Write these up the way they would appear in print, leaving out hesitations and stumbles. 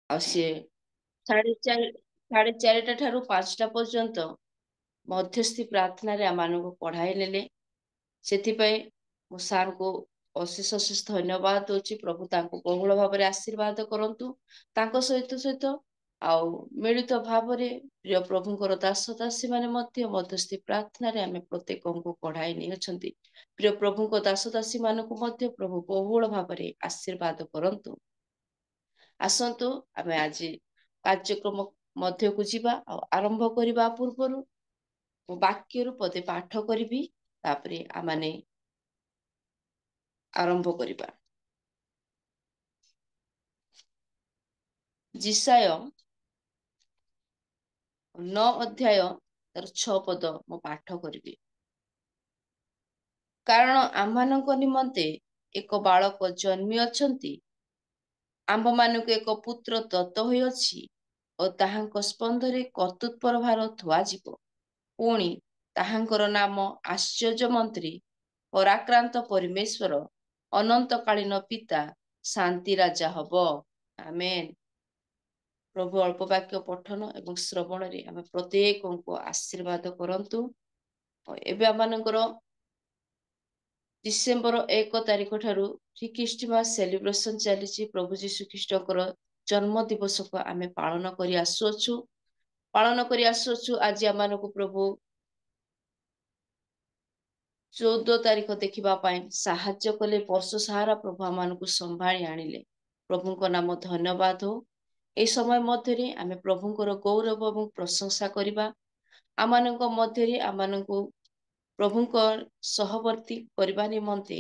ଆଉ ସିଏ 4:30 ଠାରୁ 5ଟା ପର୍ଯ୍ୟନ୍ତ ମଧ୍ୟସ୍ଥି ପ୍ରାର୍ଥନାରେ ଆମମାନଙ୍କୁ ପଢାଇ ନେଲେ। ସେଥିପାଇଁ ମୁଁ ସାର୍ଙ୍କୁ ଅଶେଷ ଅଶେଷ ଧନ୍ୟବାଦ ଦଉଛି। ପ୍ରଭୁ ତାଙ୍କୁ ବହୁଳ ଭାବରେ ଆଶୀର୍ବାଦ କରନ୍ତୁ। ତାଙ୍କ ସହିତ ଆଉ ମିଳିତ ଭାବରେ ପ୍ରିୟ ପ୍ରଭୁଙ୍କର ଦାସ ଦାସୀ ମାନେ ମଧ୍ୟ ମଧ୍ୟସ୍ଥି ପ୍ରାର୍ଥନାରେ ଆମେ ପ୍ରତ୍ୟେକଙ୍କୁ ପଢାଇ ନେଇଅଛନ୍ତି। ପ୍ରିୟ ପ୍ରଭୁଙ୍କ ଦାସ ଦାସୀ ମାନଙ୍କୁ ମଧ୍ୟ ପ୍ରଭୁ ବହୁଳ ଭାବରେ ଆଶୀର୍ବାଦ କରନ୍ତୁ। ଆସନ୍ତୁ ଆମେ ଆଜି କାର୍ଯ୍ୟକ୍ରମ ମଧ୍ୟକୁ ଯିବା। ଆଉ ଆରମ୍ଭ କରିବା ପୂର୍ବରୁ ମୁଁ ବାକ୍ୟରୁ ପଦେ ପାଠ କରିବି, ତାପରେ ଆମମାନେ ଆରମ୍ଭ କରିବା। ଯିଶାୟ 9 ଅଧ୍ୟାୟ ତାର 6 ପଦ ମୁଁ ପାଠ କରିବି। କାରଣ ଆମମାନଙ୍କ ନିମନ୍ତେ ଏକ ବାଳକ ଜନ୍ମି ଅଛନ୍ତି, ଆମ୍ଭମାନଙ୍କୁ ଏକ ପୁତ୍ର ଦତ୍ତ ହୋଇଅଛି ଓ ତାହାଙ୍କ ସ୍ପନ୍ଦରେ କର୍ତ୍ତୃତ୍ୱର ଭାର ଥୁଆଯିବ। ପୁଣି ତାହାଙ୍କର ନାମ ଆଶ୍ଚର୍ଯ୍ୟ ମନ୍ତ୍ରୀ, ପରାକ୍ରାନ୍ତ ପରମେଶ୍ୱର, ଅନନ୍ତକାଳୀନ ପିତା, ଶାନ୍ତି ରାଜା ହବ। ଆମେନ୍। ପ୍ରଭୁ ଅଳ୍ପ ବାକ୍ୟ ପଠନ ଏବଂ ଶ୍ରବଣରେ ଆମେ ପ୍ରତ୍ୟେକଙ୍କୁ ଆଶୀର୍ବାଦ କରନ୍ତୁ। ଏବେ ଆମମାନଙ୍କର ଡିସେମ୍ବର 1 ତାରିଖ ଠାରୁ ଖ୍ରୀଷ୍ଟମାସ ସେଲିବ୍ରେସନ ଚାଲିଛି। ପ୍ରଭୁ ଯୀଶୁ ଖ୍ରୀଷ୍ଟଙ୍କର ଜନ୍ମ ଦିବସକୁ ଆମେ ପାଳନ କରି ଆସୁଅଛୁ। ଆଜି ଆମମାନଙ୍କୁ ପ୍ରଭୁ 14 ତାରିଖ ଦେଖିବା ପାଇଁ ସାହାଯ୍ୟ କଲେ। ବର୍ଷ ସାରା ପ୍ରଭୁ ଆମମାନଙ୍କୁ ସମ୍ଭାଳି ଆଣିଲେ। ପ୍ରଭୁଙ୍କ ନାମ ଧନ୍ୟବାଦ ହଉ। ଏହି ସମୟ ମଧ୍ୟରେ ଆମେ ପ୍ରଭୁଙ୍କର ଗୌରବ ଏବଂ ପ୍ରଶଂସା କରିବା। ଆମମାନଙ୍କ ମଧ୍ୟରେ ଆମମାନଙ୍କୁ ପ୍ରଭୁଙ୍କ ସହବର୍ତ୍ତୀ କରିବା ନିମନ୍ତେ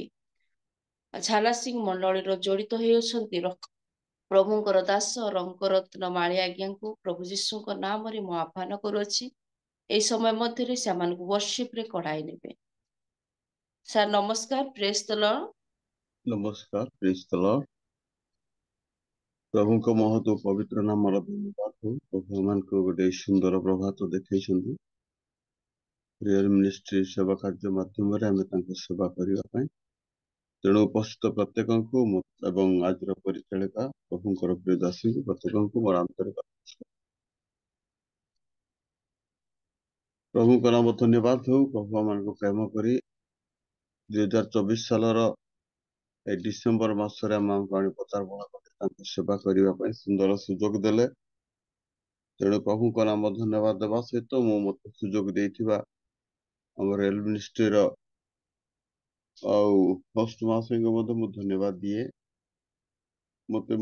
ଝାଲାସିଂ ମଣ୍ଡଳୀର ଜଡ଼ିତ ହେଉଛନ୍ତି ପ୍ରଭୁଙ୍କର ଦାସ ରଙ୍ଗରତ୍ନ ମାଳି ଆଜ୍ଞାଙ୍କୁ ପ୍ରଭୁ ଯୀଶୁଙ୍କ ନାମରେ ମୁଁ ଆହ୍ୱାନ କରୁଅଛି। ଏହି ସମୟ ମଧ୍ୟରେ ସେମାନଙ୍କୁ ବର୍ଷିପରେ କଢାଇ ନେବେ। ସାର୍ ନମସ୍କାର, ପ୍ରେଜ୍ ଦ ଲର୍ଡ। ନମସ୍କାର, ପ୍ରେଜ୍ ଦ ଲର୍ଡ। ପ୍ରଭୁଙ୍କ ମହତ ପବିତ୍ର ନାମର ଧନ୍ୟବାଦ ହଉ। ପ୍ରଭୁ ମାନଙ୍କୁ ଗୋଟେ ସୁନ୍ଦର ପ୍ରଭାତ ଦେଖାଇଛନ୍ତି। ପ୍ରେୟର ମିନିଷ୍ଟ୍ରି ସେବା କାର୍ଯ୍ୟ ମାଧ୍ୟମରେ ଆମେ ତାଙ୍କ ସେବା କରିବା ପାଇଁ, ତେଣୁ ଉପସ୍ଥିତ ପ୍ରତ୍ୟେକଙ୍କୁ ଏବଂ ଆଜିର ପରିଚାଳିକା ପ୍ରଭୁଙ୍କର ପ୍ରିୟ ଦାସୀଙ୍କୁ ପ୍ରତ୍ୟେକଙ୍କୁ ମୋର ଆନ୍ତରିକ ପ୍ରଭୁଙ୍କ ନାମ ଧନ୍ୟବାଦ ହଉ। ପ୍ରଭୁ ମାନଙ୍କୁ ପ୍ରେମ କରି 2024 ସାଲର ଏ ଡିସେମ୍ବର ମାସରେ ଆମକୁ ଆଣି ପଚାରପଣା କରି ତାଙ୍କ ସେବା କରିବା ପାଇଁ ସୁନ୍ଦର ସୁଯୋଗ ଦେଲେ। ତେଣୁ ପ୍ରଭୁଙ୍କ ନାମ ଧନ୍ୟବାଦ ଦେବା ସହିତ ମୁଁ ମୋତେ ସୁଯୋଗ ଦେଇଥିବା ଆମର ଏଲ୍ ମିନିଷ୍ଟ୍ରିର ଆଉ ହୋଷ୍ଟ ମହାଶୟଙ୍କୁ ମଧ୍ୟ ମୁଁ ଧନ୍ୟବାଦ ଦିଏ। ମୋତେ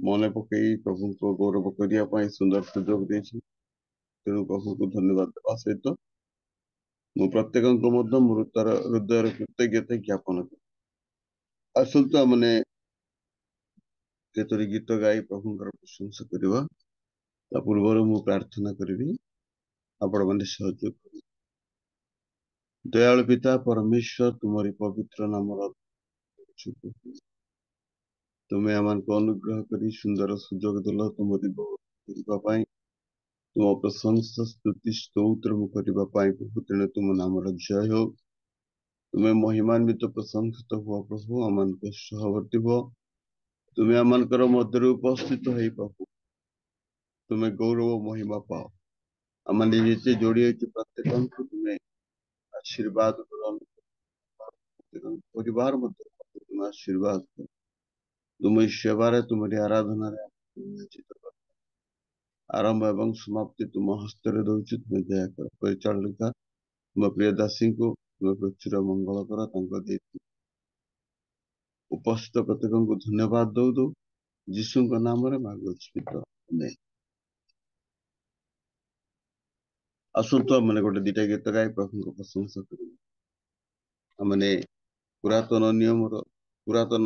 ମନେ ପକେଇ ପ୍ରଭୁଙ୍କ ଗୌରବ କରିବା ପାଇଁ ସୁନ୍ଦର ସୁଯୋଗ ଦେଇଛି। ତେଣୁ ପ୍ରଭୁଙ୍କୁ ଧନ୍ୟବାଦ ଦେବା ସହିତ ମୁଁ ପ୍ରତ୍ୟେକଙ୍କୁ ମଧ୍ୟ ହୃଦୟର କୃତଜ୍ଞତା ଜ୍ଞାପନ କରେ। ଆସନ୍ତୁ ଆମମାନେ କେତୋଟି ଗୀତ ଗାଇ ପ୍ରଭୁଙ୍କର ପ୍ରଶଂସା କରିବା। ତା ପୂର୍ବରୁ ମୁଁ ପ୍ରାର୍ଥନା କରିବି, ଆପଣମାନେ ସହଯୋଗ କରିବେ। ଦୟାଳୁ ପିତା ପରମେଶ୍ୱର, ତୁମରି ପବିତ୍ର ନାମର ତୁମେ ଆମମାନଙ୍କୁ ଅନୁଗ୍ରହ କରି ସୁନ୍ଦର ସୁଯୋଗ ଦେଲ ତୁମରି କରିବା ପାଇଁ, ତୁମ ପ୍ରଶଂସା ସ୍ତୁତି ସ୍ତୋତ୍ର ମୁଁ କରିବା ପାଇଁ। ପ୍ରଭୁ ତେଣୁ ତୁମ ନାମର ଜୟ ହଉ। ତୁମେ ମହିମାନ୍ବିତ ପ୍ରଶଂସିତ ହୁଅ ପ୍ରଭୁ, ଆମମାନଙ୍କ ସହବର୍ତ୍ତୀ ହୁଅ। ତୁମେ ଆମମାନଙ୍କର ମଧ୍ୟରେ ଉପସ୍ଥିତ ହେଇ ପ୍ରଭୁ ତୁମେ ଗୌରବ ମହିମା ପାଅ। ଆମମାନେ ଯେତେ ଯୋଡ଼ି ହୋଇଛୁ ପ୍ରତ୍ୟେକଙ୍କୁ ତୁମେ ଆଶୀର୍ବାଦ କର। ପରିବାର ମଧ୍ୟ ତୁମେ ଆଶୀର୍ବାଦ କର। ତୁମ ସେବାରେ ତୁମରି ଆରାଧନାରେ ଆରମ୍ଭ ଏବଂ ସମାପ୍ତି ତୁମ ହସ୍ତରେ ଦଉଛୁ। ତୁମେ ଦୟା କର। ପରିଚାଳିକା ତୁମ ପ୍ରିୟ ଦାସୀଙ୍କୁ ତୁମେ ପ୍ରଚୁର ମଙ୍ଗଳ କର। ତାଙ୍କ ଦେଇ ଉପସ୍ଥିତ ପ୍ରତ୍ୟେକଙ୍କୁ ଧନ୍ୟବାଦ ଦଉ ଯୀଶୁଙ୍କ ନାମରେ ମାଗୁଅଛି ପିତା, ଆମେନ୍। ଆସନ୍ତୁ ଆମମାନେ ଗୋଟେ ଦିଟା ଗୀତ ଗାଇ ପ୍ରଭୁଙ୍କ ପ୍ରଶଂସା କରିବୁ। ଆମମାନେ ପୁରାତନ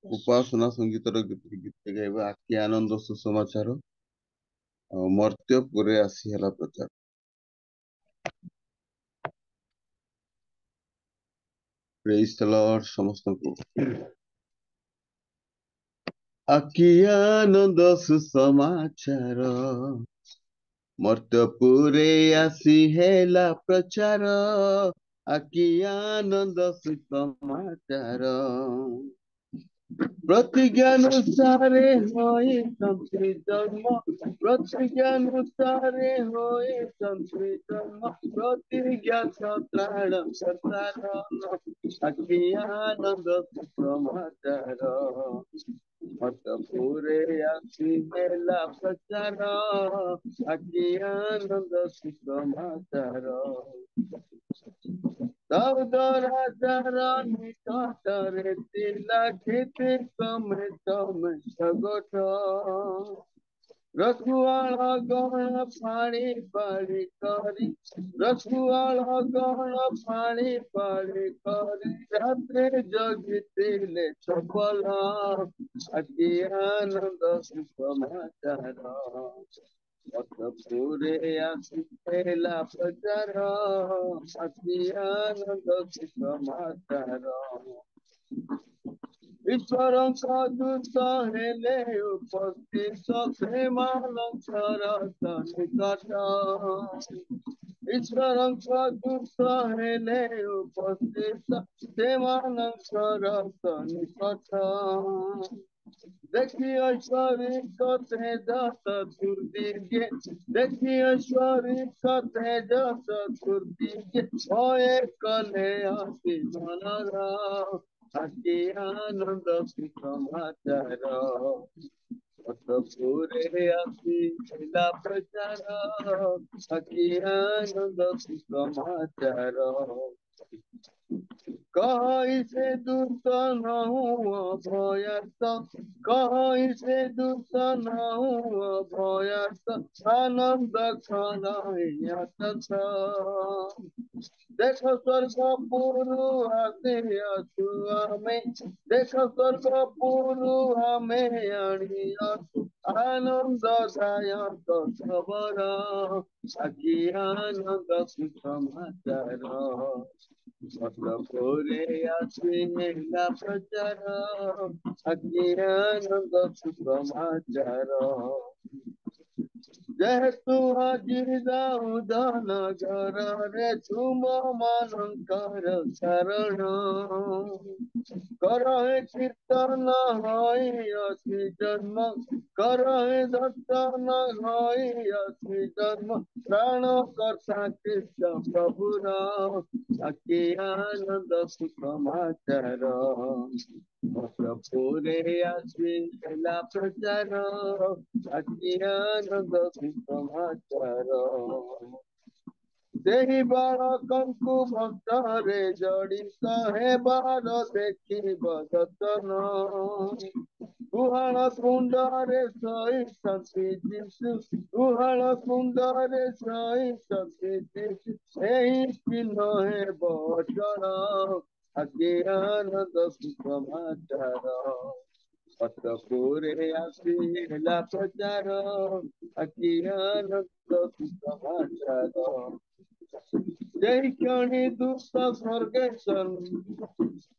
ଉପାସନା ସଙ୍ଗୀତର ଗୀତ ଗାଇବା ଆଖି ଆନନ୍ଦ ସୁସମାଚାର ଆଉ ମର୍ତ୍ତ୍ୟ ପୁରେ ଆସି ହେଲା ପ୍ରଚାର। ପ୍ରେଜ୍ ଦ ଲର୍ଡ ସମସ୍ତଙ୍କୁ। ଆଖି ଆନନ୍ଦ ସୁସମାଚାର ମର୍ତ୍ତ୍ୟପୁରେ ଆସି ହେଲା ପ୍ରଚାର। ଆଖି ଆନନ୍ଦ ସୁସମାଚାର प्रतिज्ञानुसारे होई संस्कृत जन्म प्रतिज्ञानुसारे होई संस्कृत जन्म प्रतिज्ञा सत्राण सतारण अज्ञानंद समाचार मतपुरे आसी मेला प्रचार अज्ञानंद समाचार निकटरे तिला खेती कमे तमे सगोठ रखुआल गहन पाणी पाळी करी रखुआल गहन पाणी पाळी करी रात्रे जगितिले चपल अज्ञानंद समाचार मतपुरे आसी मेला प्रचार अज्ञानंद समाचार ईश्वरଙ୍କ ଦୂତ ହେଲେ ଉପସ୍ଥିତ ସେମାନଙ୍କର ନିକଟ ଈଶ୍ୱରଙ୍କ ଦୂତ ହେଲେ ଉପସ୍ଥିତ ସେମାନଙ୍କର ନିକଟ देखी ईश्वरी तेज चतुर्दिगे देखी ईश्वरी तेज चतुर्दिगे भये कले अति मनर अज्ञानंद समाचार मतपुरे आसी मेला प्रचार अज्ञानंद समाचार कहि से दूत न हुआ भयत कहि से दूत न हुआ भयत आनंद खनायत देख स्वर्ग पुरु आते असु हमें देख स्वर्ग पुरु हमें आनी असु आनंद दायक खबर अज्ञानंद समाचार मतपुरे आसी मेला प्रचार अज्ञानंद समाचार जेहेतु हाजिर दाऊदन घरे तुम मानकर शरण करहे कीर्तन हई अति जन्म करहे दर्शन हई अति जन्म प्राण कर्ता कृष्ण प्रभुर अज्ञानंद समाचार मतपुरे आसी मेला प्रचार अज्ञानंद समाचार देहि बालकंकु भक्तरे जड़ित हेबार देखिब दर्शन गुहाल कुंडरे सही जीशु गुहाल कुंडरे सही जीशु एहि चिन्ह हे बचन अज्ञानंद समाचार मतपुरे आसी मेला प्रचार अज्ञानंद समाचार जय क्षणी दूत स्वर्गे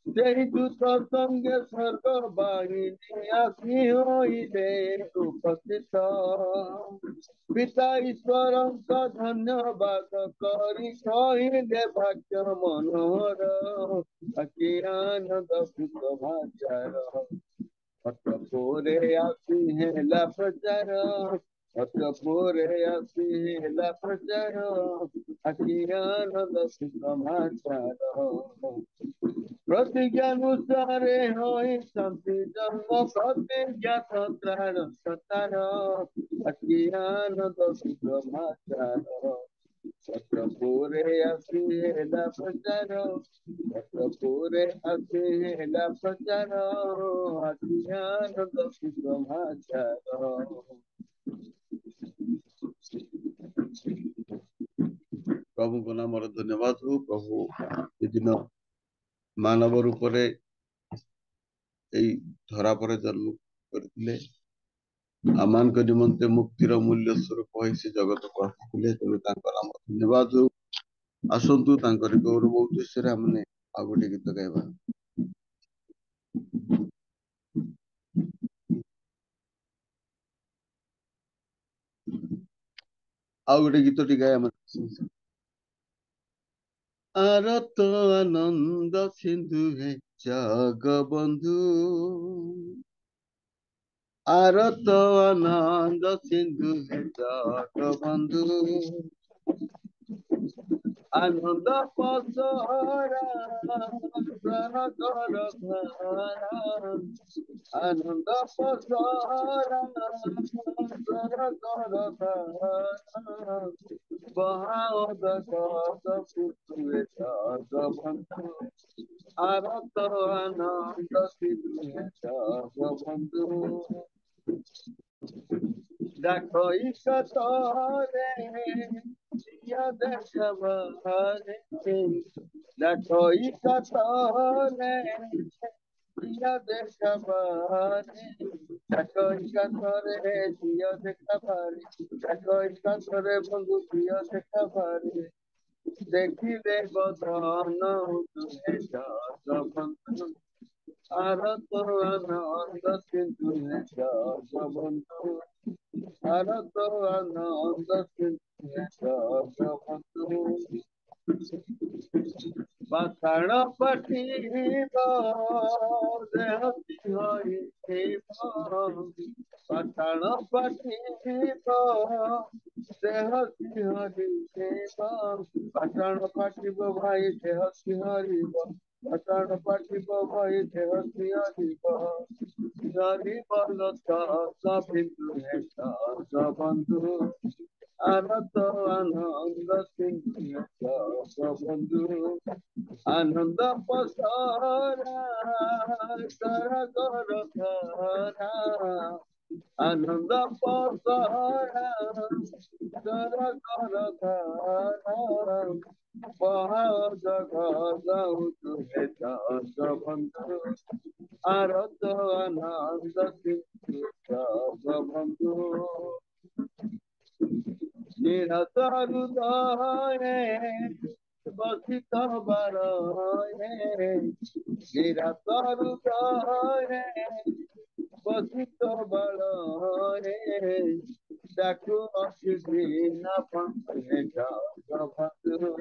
जय दूत संगे स्वर्ग बाहिनी आसी होइले उपस्थित पिता ईश्वरଙ୍କ धन्यवाद करी कहिले भाग्य मनोहर अज्ञानंद समाचार मतपुरे आसी मेला प्रचार मतपुरे आसी मेला प्रचार अज्ञानंद समाचार प्रतिज्ञानुसारे होई शांति जन्म प्रतिज्ञा सत्राण सतार अज्ञानंद समाचार मतपुरे आसी मेला प्रचार मतपुरे आसी मेला प्रचार अज्ञानंद समाचार प्रभुको नामରେ ଧନ୍ୟବାଦ ହଉ ପ୍ରଭୁ ଏଦିନ ମାନବ ରୂପରେ ଏଇ ଧରା ପରେ ଜନ୍ମ କରିଥିଲେ ଆମମାନଙ୍କ ନିମନ୍ତେ ମୁକ୍ତିର ମୂଲ୍ୟ ସ୍ୱରୂପ ହୋଇ ସେ ଜଗତକୁ ଆସିଥିଲେ ତେଣୁ ତାଙ୍କ ନାମ ଧନ୍ୟବାଦ ହଉ ଆସନ୍ତୁ ତାଙ୍କରି ଗୌରବ ଉଦ୍ଦେଶ୍ୟରେ ଆମେ ଆଉ ଗୋଟେ ଗୀତ ଗାଇବା ଆଉ ଗୋଟେ ଗୀତଟି ଗାଇ ଆମେ आरत आनंद सिंधु है जगबंधु आरत आनंद सिंधु है जगबंधु आनंद पसरा कर धारा आनंद पसरा कर धारा बहाद पुतुए जगबंधु आरत आनंद सिंधु है जगबंधु देखई कतरे जिया देखबारे देखई कतरे जिया देखबारे देखई कतरे जिया देखबारे देखई कतरे बंधु जिया देखबारे देखिले बदन तुहे जगबंधु आरत आनंद सिंधु है जगबंधु आरत आनंद सिंधु है जगबंधु पाषाण पठिब देह सिंह पाषाण पठिब देह सिंह पाषाण पठिब भाई देह सिंह पाषाण पठिब भाई देह सिंह गरीब बिंदु है जगबंधु आरत आनंद सिंधु है जगबंधु आनंद पसरा कर धारा आनंद पसरा कर धारा जगत तुहे जगबंधु आरत आनंद सिंधु जगबंधु निरत हृदय बसित बारये निरत हृदय बसित बारये डाकु असिदिन पंथे जगबंधु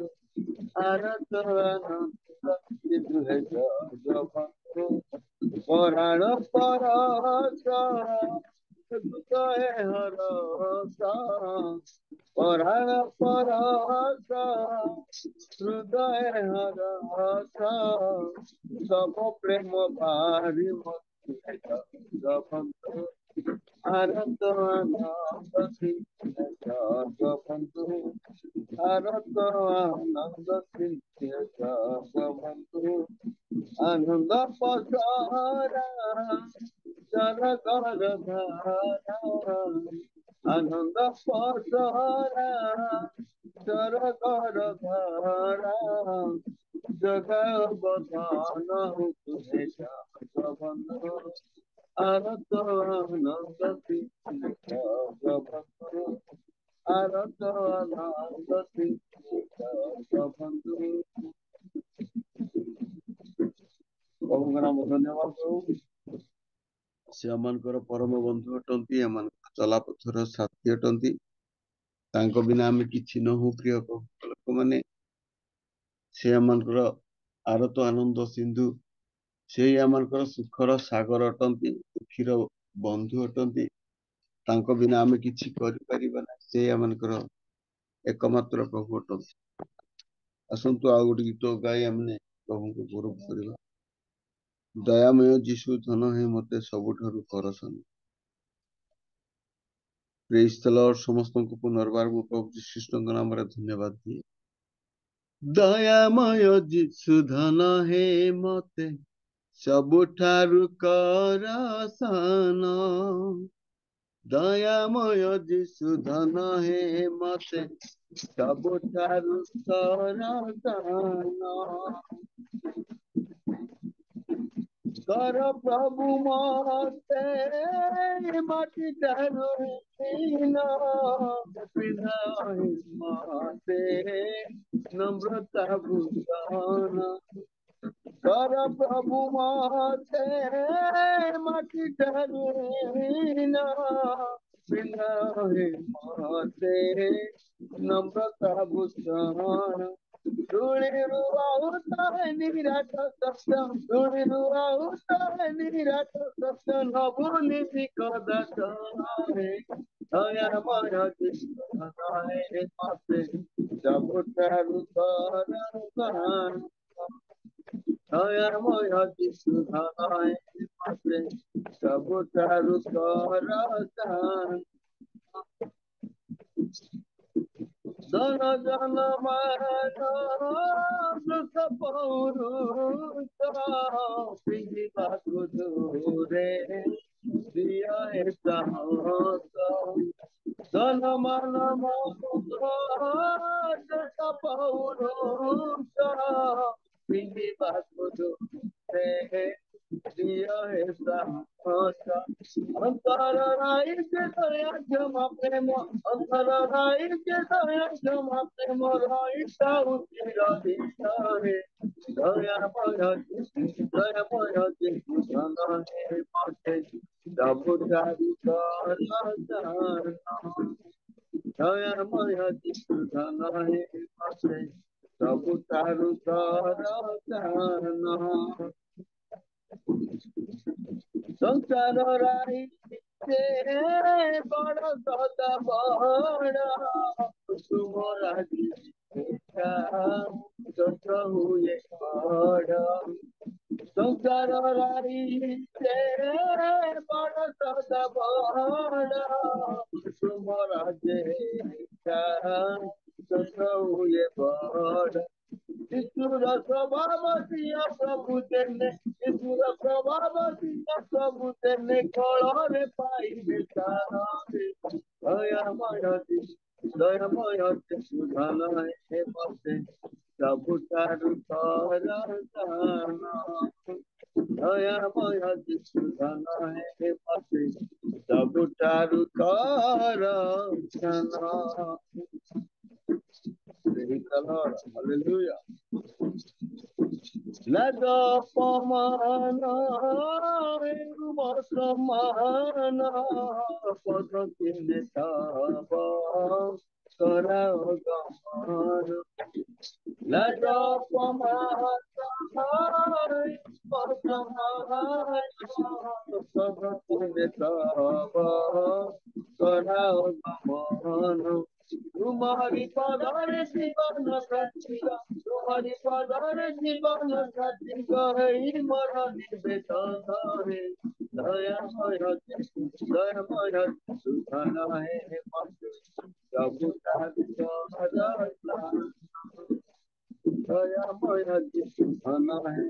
आरत आनंद सिंधु है जगबंधु पराण परस हृदय हरस पराण परस हृदय हरस सब प्रेम भारी मधु है जगबंधु आरत आनंद सिंधु है जगबंधु आरत आनंद सिंधु है जगबंधु आनंद पसरा कर धारा आनंद पसरा कर धारा जगबंधन तुहे जगबंधु आरत आनंद सिंधु जगबंधु आरत आनंद सिंधु जगबंधु प्रभुଙ୍କ ନାମ ଧନ୍ୟବାଦ ପ୍ରଭୁ ସେ ଆମଙ୍କର ପରମ ବନ୍ଧୁ ଅଟନ୍ତି ଏମାନଙ୍କ ଚଲାପଥର ସାଥୀ ଅଟନ୍ତି ତାଙ୍କ ବିନା ଆମେ କିଛି ନ ହଉ ପ୍ରିୟ ଲୋକମାନେ ସେ ଆମଙ୍କର ଆରତ ଆନନ୍ଦ ସିନ୍ଧୁ ସେଇ ଆମଙ୍କର ସୁଖର ସାଗର ଅଟନ୍ତି ଦୁଃଖୀର ବନ୍ଧୁ ଅଟନ୍ତି ତାଙ୍କ ବିନା ଆମେ କିଛି କରିପାରିବା ନାହିଁ ସେ ଆମଙ୍କର ଏକମାତ୍ର ପ୍ରଭୁ ଅଟନ୍ତି ଆସନ୍ତୁ ଆଉ ଗୋଟେ ଗୀତ ଗାଇ ଆମେ ପ୍ରଭୁଙ୍କୁ ଗୌରବ କରିବା ଦୟାମୟ ଯୀଶୁ ଧନ ହେ ମତେ ସବୁଠାରୁ ପରସନ ପ୍ରେଜ୍ ଦ ଲର୍ଡ ସମସ୍ତଙ୍କୁ ପୁନର୍ବାର ମୁଁ ପ୍ରଭୁ ଯୀଶୁ ଖ୍ରୀଷ୍ଟଙ୍କ ନାମରେ ଧନ୍ୟବାଦ ଦିଏ ଦୟାମୟ ଯୀଶୁ ଧନ ହେ ମତେ ସବୁଠାରୁ କରସନ ଦୟାମୟ ଯୀଶୁ ଧନ ହେ ମତେ ସବୁଠାରୁ କରସନ कर प्रभु मते माटी ठारू मते नम्रता भूषण कर प्रभु मते माटी ठारू मते नम्रता Bhushan Duriru auta nirata sapta, duriru auta nirata sapta, nabuni bikodata hai. Daya maya Krishna hai paase, jabutaru karan. Daya maya Krishna hai paase, jabutaru karan. Dana dana mana sapauru sa pigi batu dure diya esa dana mana mana sapauru sa pigi batu dure diya esa antara rai ke daya jama prema antara rai ke daya jama prema rai sa utira dishare daya maya jana he pate dabutari karana daya maya jana he pate dabutaru karana संसार राई बड़ सदा बड़ा तुमरा जत हुए बड़ संसार राई बड़ सदा बड़ा तुमरा जत हुए बड़ ईश्वर स्वभाव दिया प्रभु तेने ईश्वर स्वभाव दिया प्रभु तेने कଳରେ पाइबे तारे दयामय ସୁଧାନ ହେ ମତେ ସବୁଠାରୁ ଦୟାମୟ ସୁଧାନ ହେ ମତେ ସବୁଠାରୁ Praise the Lord. Hallelujah. Ladapamana Rumasamana Padakinetava Karagamana Ladapamana Padakinetava Karagamana तुम्हारी पादार जीवन साथिया तुम्हारी पादार जीवन साथिया है मरण बेताना है दयामय सुधाना है दयामय सुधाना है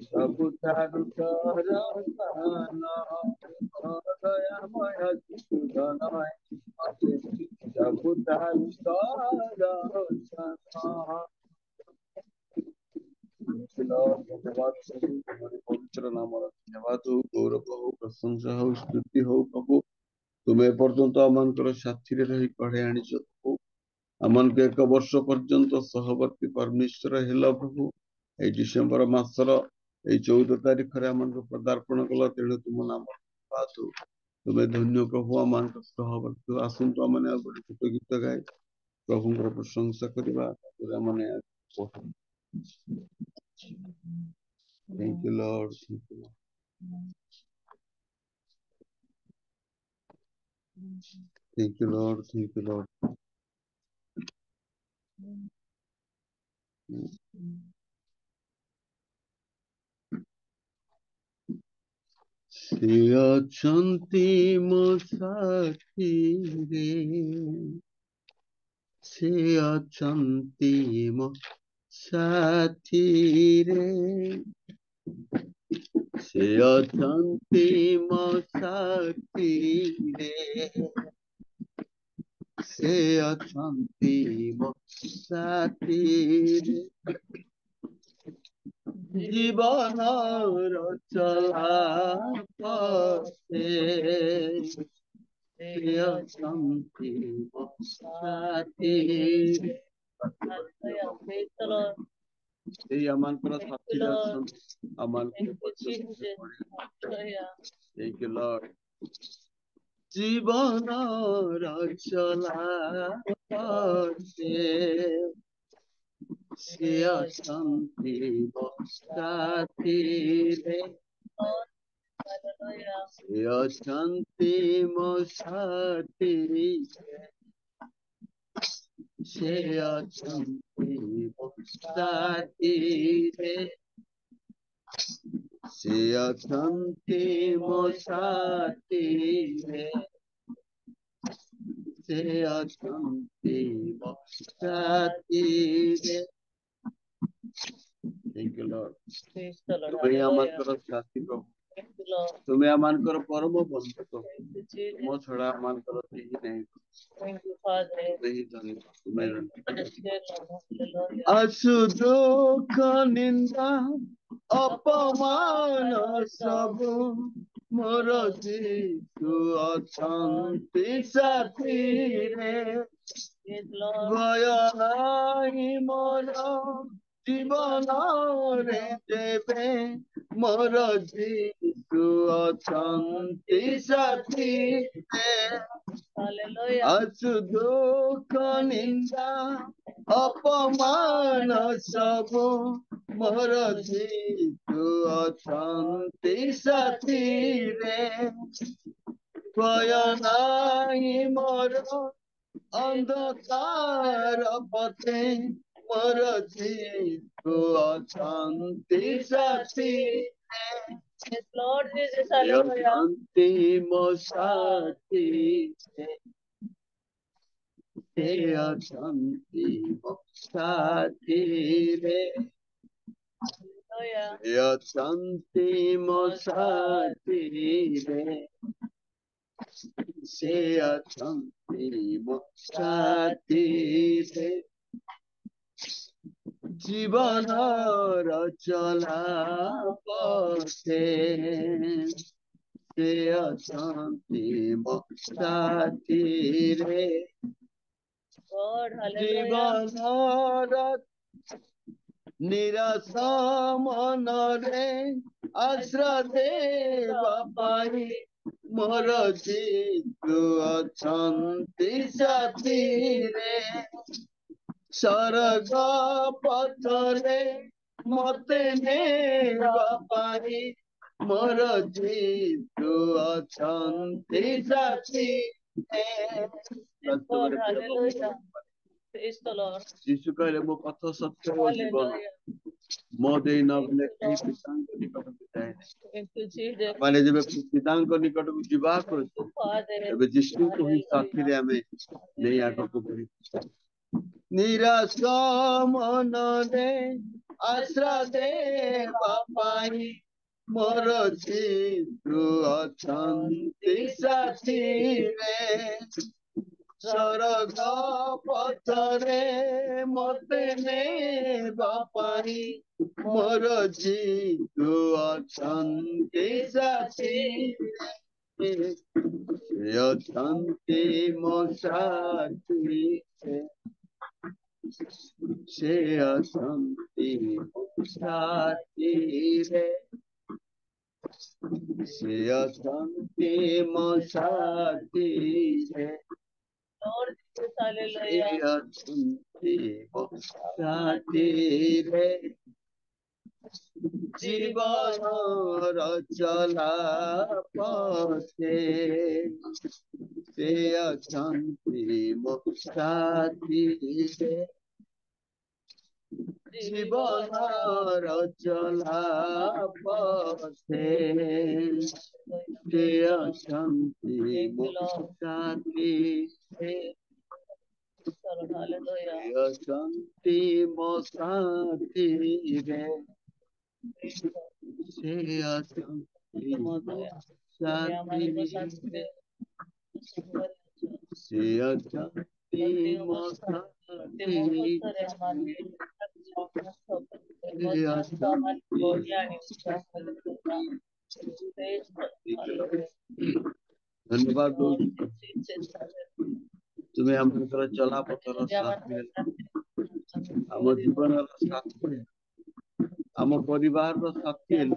सबुतारु करना दयामय सुधाना है पवित्र नाम धन्यवाद हो गौरव हो प्रशंसा हो स्तुति हो प्रभु तुम एपर्यंत आमर साथी रही कढ़े आनीच प्रभु आमन को 1 वर्ष पर्यंत सहवर्ती परमेश्वर हेल प्रभु ए डिसेम्बर मासर 14 तारीख आमन को पदार्पण कल तेणु तुम नाम धन्यवाद हो तुम्हें धन्य प्रभु आम सहवर्ती आसतु आम गोटे छोट गीत गाए प्रभु प्रशंसा करवा Thank you, Lord. Thank you, Lord. Thank you, Lord. Thank you, Lord. Se achanti mo sathire se achanti mo sathire se achanti mo sathire se achanti mo sathire জীবন চলা পথে শান্তি সাথী এই আমানকর সাথী আছেন Thank you, Lord. জীবন চলা পথে ସେ ଅଛନ୍ତି ମୋ ସାଥିରେ, ସେ ଅଛନ୍ତି ମୋ ସାଥିରେ, ସେ ଅଛନ୍ତି ମୋ ସାଥିରେ, ସେ ଅଛନ୍ତି ମୋ ସାଥିରେ, ସେ ଅଛନ୍ତି ମୋ ସାଥିରେ। Thank you, Lord. Praise the Lord. ତୁମେ Hallelujah. ଆମଙ୍କର ସାଥୀ ପ୍ରଭୁ, Thank you, Lord. ତୁମେ ଆମଙ୍କର ପରମ ବନ୍ଧୁ ପ୍ରଭୁ, Thank you, Jesus. ତୁମ ଛଡା ଆମଙ୍କର କେହି ନାହିଁ। Thank you, Father. ତୁମେ ହିଁ ଧନ୍ୟ, ତୁମେ Thank you for this day, Lord. Hallelujah. ଆସୁ ଦୁଃଖ ନିନ୍ଦା ଅପମାନ ସବୁ ମୋର ଯୀଶୁ ଅଛନ୍ତି ସାଥିରେ, Yes, Lord. ଭୟ ନାହିଁ ମୋର ଜୀବନରେ ଦେବେ, ମୋର ଯୀଶୁ ଅଛନ୍ତି ସାଥିରେ, Hallelujah. ଆସୁ ଦୁଃଖ ନିନ୍ଦା ଅପମାନ ସବୁ ମୋର ଯୀଶୁ ଅଛନ୍ତି ସାଥିରେ, ଭୟ ନାହିଁ ମୋର ଅନ୍ଧକାର ପଥେ, ମୋର ଯୀଶୁ ଅଛନ୍ତି ସାଥିରେ, Yes, Lord Jesus. Hallelujah. ଅଛନ୍ତି ମୋ ସାଥିରେ, ସେ ଅଛନ୍ତି ମୋ ସାଥିରେ, Hallelujah. ସେ ଅଛନ୍ତି ମୋ ସାଥିରେ, ସେ ଅଛନ୍ତି ମୋ ସାଥିରେ, ଜୀବନର ଚଲା ପଥେ, ସେ ଅଛନ୍ତି ମୋ ସାଥିରେ, God. Hallelujah. ଜୀବନର ନିରାଶ ମନରେ ଆଶ୍ରୟ ଦେବା ପାଇଁ, ମୋର ଯୀଶୁ ଅଛନ୍ତି ସାଥିରେ, ସ୍ୱର୍ଗ ପଥରେ ମତେ ନେବା ପାଇଁ, ମୋର ଯୀଶୁ ଅଛନ୍ତି ସାଥିରେ। God. Hallelujah. Praise the Lord. ଯୀଶୁ କହିଲେ ମୋ ପଥ ସତ୍ୟ ଓ ଜୀବନ, Hallelujah. ମୋ ଦେଇ ନ ଗଲେ କେହି ପିତାଙ୍କ ନିକଟକୁ ଯାଏ ନାହିଁ। Thank you, Jesus. ମାନେ ଯେବେ ପିତାଙ୍କ ନିକଟକୁ ଯିବାକୁ Father. ତେବେ ଯୀଶୁଙ୍କୁ ହିଁ ସାଥିରେ ଆମେ ନେଇ ଆଗକୁ ବଢିବା। ନିରାଶ ମନରେ ଆଶ୍ରା ଦେବା ପାଇଁ, ମୋର ଯୀଶୁ ଅଛନ୍ତି ସାଥିରେ, ସ୍ୱର୍ଗ ପଥରେ ମତେ ନେବା ପାଇଁ, ମୋର ଯୀଶୁ ଅଛନ୍ତି ସାଥିରେ, ସେ ଅଛନ୍ତି ମୋ ସାଥିରେ, ସେ ଅଛନ୍ତି ମୋ ସାଥିରେ, ସେ ଅଛନ୍ତି ମୋ ସାଥିରେ, Lord Jesus. ସେ Hallelujah. ଅଛନ୍ତି ମୋ ସାଥିରେ, ଜୀବନର ଚଲା ପଥେ, ସେ ଅଛନ୍ତି ମୋ ସାଥିରେ, ଜୀବନର ଚଲା ପଥେ, ସେ ଅଛନ୍ତି ମୋ ସାଥିରେ, Hallelujah. ସେ ଅଛନ୍ତି ମୋ ସାଥିରେ, ସେ ଅଛନ୍ତି ମୋ ସାଥିରେ, ସେ ଅଛନ୍ତି ମୋ ଧନ୍ୟବାଦ ଦଉଛୁ। ତୁମେ ଆମର ଚଲାପଥର ସାଥୀ ହେଲ, ଆମ ଜୀବନର ସାଥୀ ହେଲ, ଆମ ପରିବାରର ସାଥୀ ହେଲ,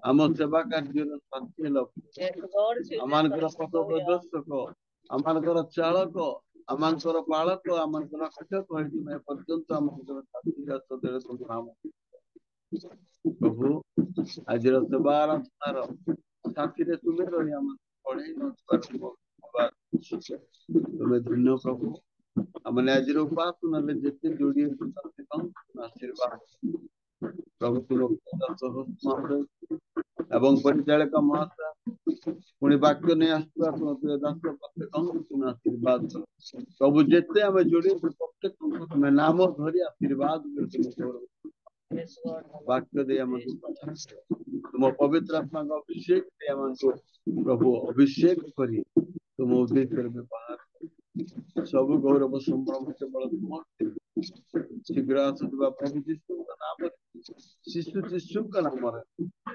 ଆମ ସେବା କାର୍ଯ୍ୟର ସାଥୀ ହେଲ, ଆମମାନଙ୍କର ପଥ ପ୍ରଦର୍ଶକ, ଆମମାନଙ୍କର ଚାଳକ, आमଙ୍କର बालक आमଙ୍କର रक्षक मैं पर्यंत आमଙ୍କର नाम प्रभु आज सेवा आराधनार साथी तुम्हें रही आम पढ़े तुम्हें धन्य प्रभु आमने आज उपासना जिते जोड़ी आशीर्वाद प्रभु तुम एवं परिचालक महाशय पुणी वाक्य नहीं आसुआ प्रिय दास तुम आशीर्वाद प्रभु जिते आम जोड़ी प्रत्येक तुम नाम धरी आशीर्वाद वाक्य दे तुम पवित्र आत्मा का अभिषेक दे प्रभु अभिषेक करी तुम उद्देश्य व्यवहार सब गौरव संभ्रम केवल तुम शीघ्र आसुवा प्रभु यीशु नाम शिशु यीशु का नाम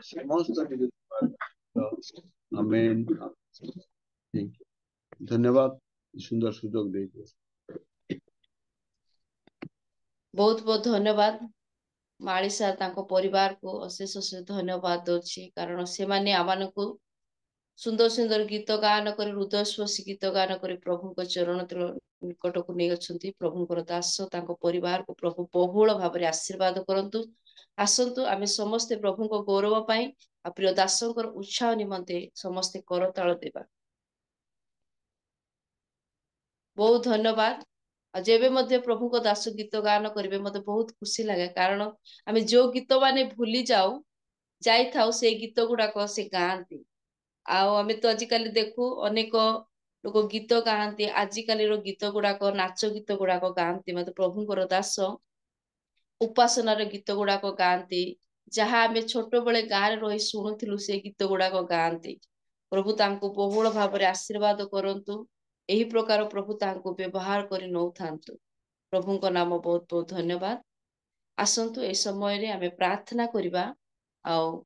समस्त आमेन। धन्यवाद सुंदर सुजोग दे बहुत बहुत धन्यवाद माली सार तांको परिवार को अशेष अशेष धन्यवाद दौची कारण से माने आमानकु सुंदर सुंदर गीत गान कर हृदय स्पर्शी गीत गान कर प्रभु को चरण निकट को नहीं अच्छी प्रभु दास तांको परिवार को प्रभु बहुल भाव में आशीर्वाद करंतु आसंतु आमे समस्ते प्रभु को गौरव पाई आ प्रिय दासंकर उत्साह निमंते समस्ते करताल देवा बहुत धन्यवाद जेबे मध्य प्रभु को दास गीत गान करेंगे मत बहुत खुशी लगे कारण आम जो गीत माने भूली जाऊ जाई थाउ से गीत गुड़ाक से गाँती आम तो आजिकल देखू अनेक लोग गीत गाँती आजिकल गीत गुड़ाक नाच गीत गुड़ाक गाँती मत प्रभुंकर दास उपासनार गीत गुड़ाक गाँती जहाँ आम छोट बेले गाँव रही शुणुलु से गीत गुड़ाक गाँती प्रभु तांको बहुल भाव में आशीर्वाद करंतु यही प्रकार प्रभु तांको व्यवहार करि नौ थांतु प्रभु को नाम बहुत बहुत धन्यवाद आसंतु ए समय रे आमे प्रार्थना करिबा आउ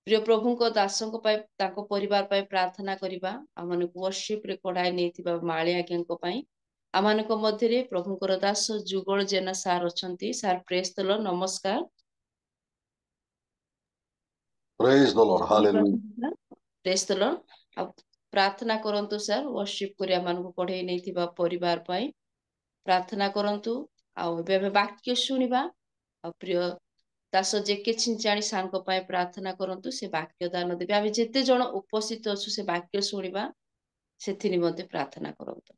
प्रिय प्रभु को दासों को पाए तांको परिवार पाए प्रार्थना करिबा आमन को वर्शिप रे कोडाई नेथिबा माळी आज्ञा को पाए आमन को मध्य रे प्रभु को दास जुगल जेना सार अछंती सार प्रेज द लॉर्ड नमस्कार praise the Lord hallelujah praise the Lord अब प्रार्थना करंतु सर वर्शिप करिया मान को पढे नेथिबा परिवार पाए प्रार्थना करंतु आउ एबे वाक्य सुनिबा आ प्रिय दास जे के छिंचाणी सांको पाए प्रार्थना करंतु से वाक्य दान देबे आमे जेते जण उपस्थित अछु से वाक्य सुनिबा सेथि निमंते प्रार्थना करंतु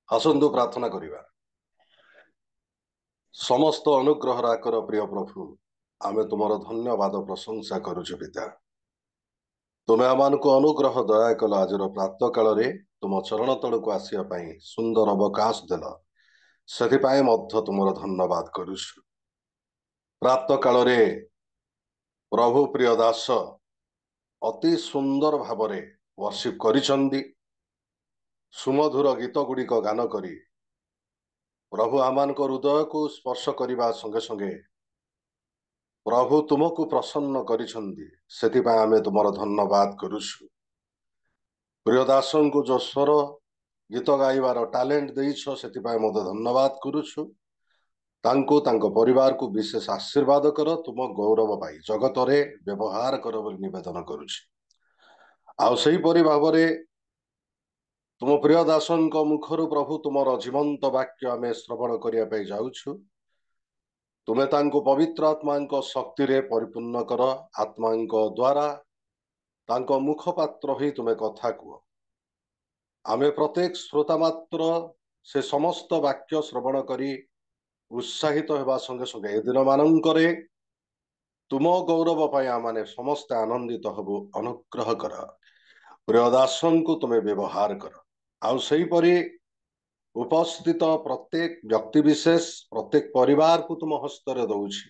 आसंतु प्रार्थना करिबा समस्त अनुग्रह राकर प्रिय प्रभु आमे तुमरो धन्यवाद प्रशंसा करूछु पिता तुमे आमान को अनुग्रह दया कल आज प्रातः काल रे तुम चरण तल को आसिया पाई सुंदर अवकाश देल से तुमर धन्यवाद करुछु प्रातः काल रे प्रभु प्रिय दास अति सुंदर भाव रे वर्शिप करिसंदी सुमधुर गीत गुड़िक गान करी प्रभु आमान को हृदय को स्पर्श करने संगे संगे प्रभु तुमको प्रसन्न करिसंदी सेतिपा आमे तुमर धन्यवाद करुछु प्रिय दासन को जो स्वर गीत गाइबार टैलेंट देइछ सेतिपा मते धन्यवाद करुछु तांको तांको परिवार को विशेष आशीर्वाद कर तुम गौरव पाई जगत रे व्यवहार कर बोली निवेदन करुछि आउ सही परि भाव रे तुम प्रिय दासन को मुखरु प्रभु तुमर जीवंत वाक्य आमे श्रवण करिया पाई जाउछु तुम्हें तांको पवित्र आत्मा शक्ति रे परिपूर्ण कर आत्मा द्वारा तांको मुखपात्र ही तुम्हें कथा कुह आमे प्रत्येक श्रोता मात्र से समस्त वाक्य श्रवण करी उत्साहित होगा संगे संगे ए दिन मानकरे तुम गौरव पाई आमाने समस्त आनंदित हबु अनुग्रह कर प्रिय दासन को तुम्हें व्यवहार कर आउ सही परी उपस्थित प्रत्येक व्यक्ति विशेष प्रत्येक परिवार को तुम हस्तर दौछि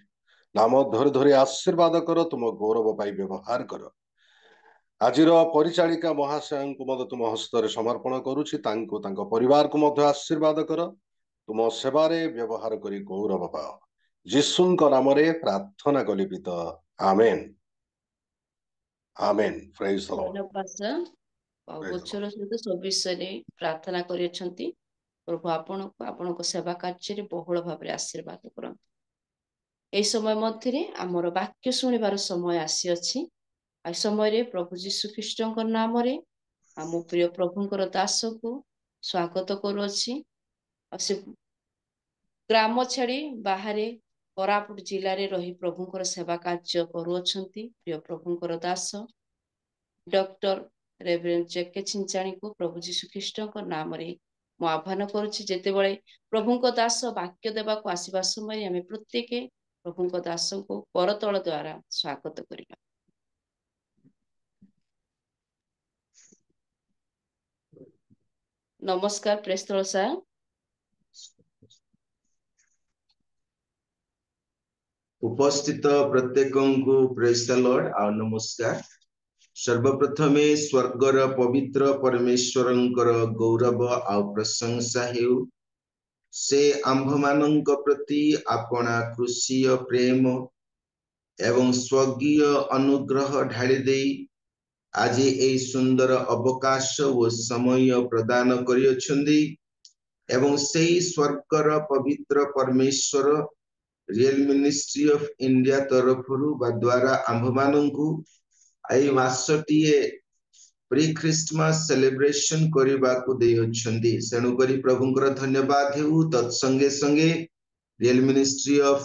नाम धरी धरी आशीर्वाद कर तुम गौरव पाई व्यवहार कर आजिर परिचालिका महाशय को मत तुम हस्तर समर्पण करुछि तांको तांको परिवार को मध्य आशीर्वाद कर तुम सेवारे व्यवहार करी गौरव पाओ यीशुंक नाम रे प्रार्थना कली पिता आमेन आमेन प्रेज द लॉर्ड गोचर सहित सब विषय प्रार्थना करियछंती प्रभु आपण को सेवा कार्य रे बहुल भाव में आशीर्वाद करंतु ए समय मध्य आमर वाक्य शुणिबार समय आसी अछि आ समय रे प्रभु यीशु ख्रीष्टक नाम रे ଆମ ପ୍ରିୟ ପ୍ରଭୁଙ୍କର ଦାସକୁ ସ୍ୱାଗତ କରୁଅଛି। ଆଉ ସେ ଗ୍ରାମ ଛାଡ଼ି ବାହାରେ କୋରାପୁଟ ଜିଲ୍ଲାରେ ରହି ପ୍ରଭୁଙ୍କର ସେବା କାର୍ଯ୍ୟ କରୁଅଛନ୍ତି। ପ୍ରିୟ ପ୍ରଭୁଙ୍କର ଦାସ ଡକ୍ଟର ରେଭରେଣ୍ଡ ଜେକେ ଛିଞ୍ଚାଣୀକୁ ପ୍ରଭୁ ଯୀଶୁ ଖ୍ରୀଷ୍ଟଙ୍କ ନାମରେ ମୁଁ ଆହ୍ୱାନ କରୁଛି। ଯେତେବେଳେ ପ୍ରଭୁଙ୍କ ଦାସ ବାକ୍ୟ ଦେବାକୁ ଆସିବା ସମୟରେ ଆମେ ପ୍ରତ୍ୟେକ ପ୍ରଭୁଙ୍କ ଦାସଙ୍କୁ କରତଳ ଦ୍ୱାରା ସ୍ୱାଗତ କରିବା। ନମସ୍କାର ପ୍ରେସ୍ତଳ ସାର୍। ଉପସ୍ଥିତ ପ୍ରତ୍ୟେକଙ୍କୁ ପ୍ରେଜ୍ ଦ ଲର୍ଡ ଆଉ ନମସ୍କାର। ସର୍ବପ୍ରଥମେ ସ୍ୱର୍ଗର ପବିତ୍ର ପରମେଶ୍ୱରଙ୍କର ଗୌରବ ଆଉ ପ୍ରଶଂସା ହେଉ। ସେ ଆମ୍ଭମାନଙ୍କ ପ୍ରତି ଆପଣା କୃଷୀୟ ପ୍ରେମ ଏବଂ ସ୍ୱର୍ଗୀୟ ଅନୁଗ୍ରହ ଢାଳି ଦେଇ ଆଜି ଏହି ସୁନ୍ଦର ଅବକାଶ ଓ ସମୟ ପ୍ରଦାନ କରିଅଛନ୍ତି ଏବଂ ସେଇ ସ୍ୱର୍ଗର ପବିତ୍ର ପରମେଶ୍ୱର ରିଏଲ ମିନିଷ୍ଟ୍ରି ଅଫ ଇଣ୍ଡିଆ ତରଫରୁ ବା ଦ୍ୱାରା ଆମ୍ଭମାନଙ୍କୁ ଏଇ ମାସଟିଏ ପ୍ରି ଖ୍ରୀଷ୍ଟମାସ ସେଲିବ୍ରେସନ କରିବାକୁ ଦେଇଅଛନ୍ତି। ତେଣୁକରି ପ୍ରଭୁଙ୍କର ଧନ୍ୟବାଦ ହେଉ। ତତ୍ସଙ୍ଗେ ସଙ୍ଗେ ରିଏଲ ମିନିଷ୍ଟ୍ରି ଅଫ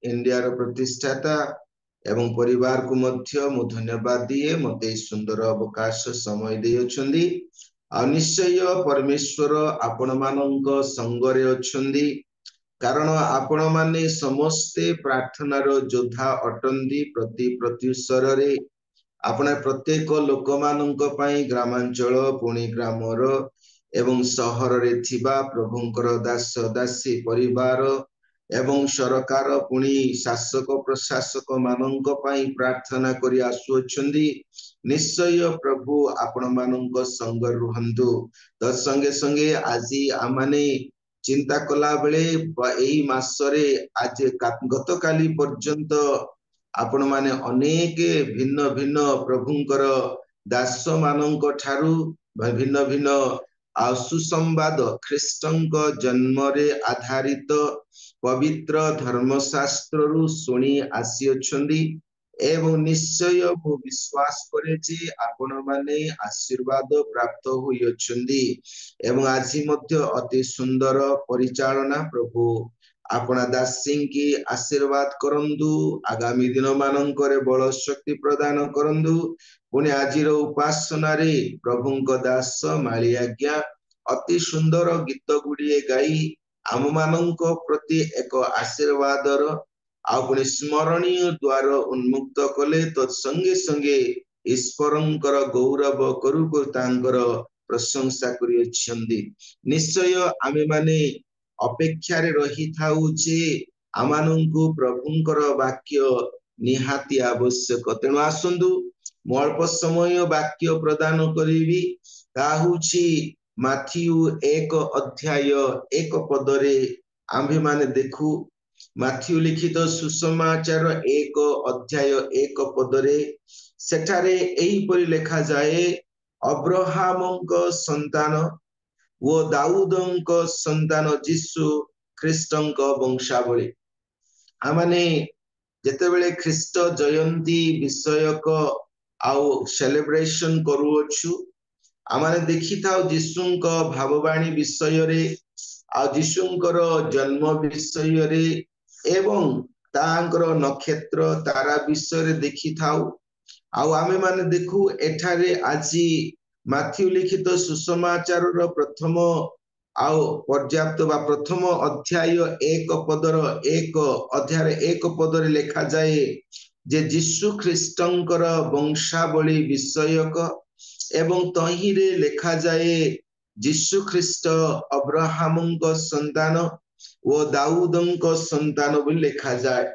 ଇଣ୍ଡିଆର ପ୍ରତିଷ୍ଠାତା ଏବଂ ପରିବାରକୁ ମଧ୍ୟ ମୁଁ ଧନ୍ୟବାଦ ଦିଏ ମତେ ଏହି ସୁନ୍ଦର ଅବକାଶ ସମୟ ଦେଇଅଛନ୍ତି। ଆଉ ନିଶ୍ଚୟ ପରମେଶ୍ୱର ଆପଣମାନଙ୍କ ସଙ୍ଗରେ ଅଛନ୍ତି, କାରଣ ଆପଣମାନେ ସମସ୍ତେ ପ୍ରାର୍ଥନାର ଯୋଦ୍ଧା ଅଟନ୍ତି। ପ୍ରତି ପ୍ରତ୍ୟୁଷରରେ ଆପଣ ପ୍ରତ୍ୟେକ ଲୋକମାନଙ୍କ ପାଇଁ ଗ୍ରାମାଞ୍ଚଳ ପୁଣି ଗ୍ରାମର ଏବଂ ସହରରେ ଥିବା ପ୍ରଭୁଙ୍କର ଦାସ ଦାସୀ ପରିବାର ଏବଂ ସରକାର ପୁଣି ଶାସକ ପ୍ରଶାସକ ମାନଙ୍କ ପାଇଁ ପ୍ରାର୍ଥନା କରି ଆସୁଅଛନ୍ତି। ନିଶ୍ଚୟ ପ୍ରଭୁ ଆପଣମାନଙ୍କ ସଙ୍ଗରେ ରୁହନ୍ତୁ। ତତ୍ସଙ୍ଗେ ସଙ୍ଗେ ଆଜି ଆମମାନେ ଚିନ୍ତା କଲା ବେଳେ ଏହି ମାସରେ ଆଜି ଗତକାଲି ପର୍ଯ୍ୟନ୍ତ ଆପଣମାନେ ଅନେକ ଭିନ୍ନ ଭିନ୍ନ ପ୍ରଭୁଙ୍କର ଦାସ ମାନଙ୍କ ଠାରୁ ଭିନ୍ନ ଭିନ୍ନ ଆଉ ସୁସମ୍ବାଦ ଖ୍ରୀଷ୍ଟଙ୍କ ଜନ୍ମରେ ଆଧାରିତ ପବିତ୍ର ଧର୍ମଶାସ୍ତ୍ରରୁ ଶୁଣି ଆସିଅଛନ୍ତି ଏବଂ ନିଶ୍ଚୟ ମୁଁ ବିଶ୍ୱାସ କରେ ଯେ ଆପଣମାନେ ଆଶୀର୍ବାଦ ପ୍ରାପ୍ତ ହୋଇଅଛନ୍ତି ଏବଂ ଆଜି ମଧ୍ୟ ଅତି ସୁନ୍ଦର ପରିଚାଳନା ପ୍ରଭୁ ଆପଣା ଦାସୀଙ୍କି ଆଶୀର୍ବାଦ କରନ୍ତୁ। ଆଗାମୀ ଦିନ ମାନଙ୍କରେ ବଳ ଶକ୍ତି ପ୍ରଦାନ କରନ୍ତୁ। ପୁଣି ଆଜିର ଉପାସନାରେ ପ୍ରଭୁଙ୍କ ଦାସ ମାଳି ଆଜ୍ଞା ଅତି ସୁନ୍ଦର ଗୀତ ଗୁଡିଏ ଗାଇ ଆମ ମାନଙ୍କ ପ୍ରତି ଏକ ଆଶୀର୍ବାଦର ଆଉ ପୁଣି ସ୍ମରଣୀୟ ଦ୍ୱାର ଉନ୍ମୁକ୍ତ କଲେ। ତତ୍ସଙ୍ଗେ ସଙ୍ଗେ ଈଶ୍ୱରଙ୍କର ଗୌରବ କରୁ କରୁ ତାଙ୍କର ପ୍ରଶଂସା କରିଅଛନ୍ତି। ନିଶ୍ଚୟ ଆମେମାନେ ଅପେକ୍ଷାରେ ରହିଥାଉ ଯେ ଆମମାନଙ୍କୁ ପ୍ରଭୁଙ୍କର ବାକ୍ୟ ନିହାତି ଆବଶ୍ୟକ। ତେଣୁ ଆସନ୍ତୁ ମୁଁ ଅଳ୍ପ ସମୟ ବାକ୍ୟ ପ୍ରଦାନ କରିବି। ତାହା ହଉଛି ମାଥିଉ 1:1 ଆମ୍ଭେମାନେ ଦେଖୁ। ମାଥିଉ ଲିଖିତ ସୁସମାଚାର 1:1 ସେଠାରେ ଏହିପରି ଲେଖାଯାଏ, ଅବ୍ରାହାମଙ୍କ ସନ୍ତାନ ଓ ଦାଉଦଙ୍କ ସନ୍ତାନ ଯୀଶୁ ଖ୍ରୀଷ୍ଟଙ୍କ ବଂଶାବଳୀ। ଆମମାନେ ଯେତେବେଳେ ଖ୍ରୀଷ୍ଟ ଜୟନ୍ତୀ ବିଷୟକ ଆଉ ସେଲିବ୍ରେସନ କରୁଅଛୁ, ଆମମାନେ ଦେଖିଥାଉ ଯୀଶୁଙ୍କ ଭାବବାଣୀ ବିଷୟରେ ଆଉ ଯୀଶୁଙ୍କର ଜନ୍ମ ବିଷୟରେ ଏବଂ ତାଙ୍କର ନକ୍ଷତ୍ର ତାରା ବିଷୟରେ ଦେଖିଥାଉ। ଆଉ ଆମେମାନେ ଦେଖୁ ଏଠାରେ ଆଜି ମାଥିଉ ଲିଖିତ ସୁସମାଚାରର ପ୍ରଥମ ଆଉ ପର୍ଯ୍ୟାପ୍ତ ବା ପ୍ରଥମ ଅଧ୍ୟାୟ 1:1 ଲେଖାଯାଏ ଯେ ଯୀଶୁ ଖ୍ରୀଷ୍ଟଙ୍କର ବଂଶାବଳୀ ବିଷୟକ ଏବଂ ତହିଁରେ ଲେଖାଯାଏ ଯୀଶୁ ଖ୍ରୀଷ୍ଟ ଅବ୍ରାହାମଙ୍କ ସନ୍ତାନ ଓ ଦାଉଦଙ୍କ ସନ୍ତାନ ବୋଲି ଲେଖାଯାଏ।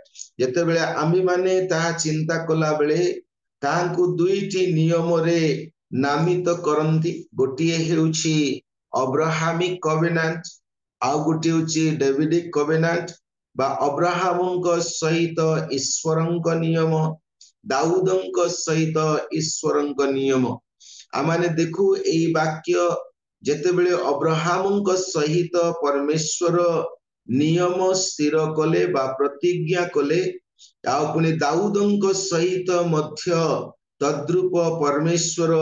ଯେତେବେଳେ ଆମେମାନେ ତାହା ଚିନ୍ତା କଲା ବେଳେ ତାହାଙ୍କୁ ଦୁଇଟି ନିୟମରେ ନାମିତ କରନ୍ତି। ଗୋଟିଏ ହେଉଛି ଅବ୍ରାହାମିକ କଭେନାଣ୍ଟ, ଆଉ ଗୋଟିଏ ହେଉଛି ଡେଭିଡିକ କଭେନାଣ୍ଟ ବା ଅବ୍ରାହାମଙ୍କ ସହିତ ଈଶ୍ୱରଙ୍କ ନିୟମ, ଦାଉଦଙ୍କ ସହିତ ଈଶ୍ୱରଙ୍କ ନିୟମ। ଆମମାନେ ଦେଖୁ ଏହି ବାକ୍ୟ ଯେତେବେଳେ ଅବ୍ରାହାମଙ୍କ ସହିତ ପରମେଶ୍ୱର ନିୟମ ସ୍ଥିର କଲେ ବା ପ୍ରତିଜ୍ଞା କଲେ, ଆଉ ପୁଣି ଦାଉଦଙ୍କ ସହିତ ମଧ୍ୟ ତଦ୍ରୂପ ପରମେଶ୍ୱର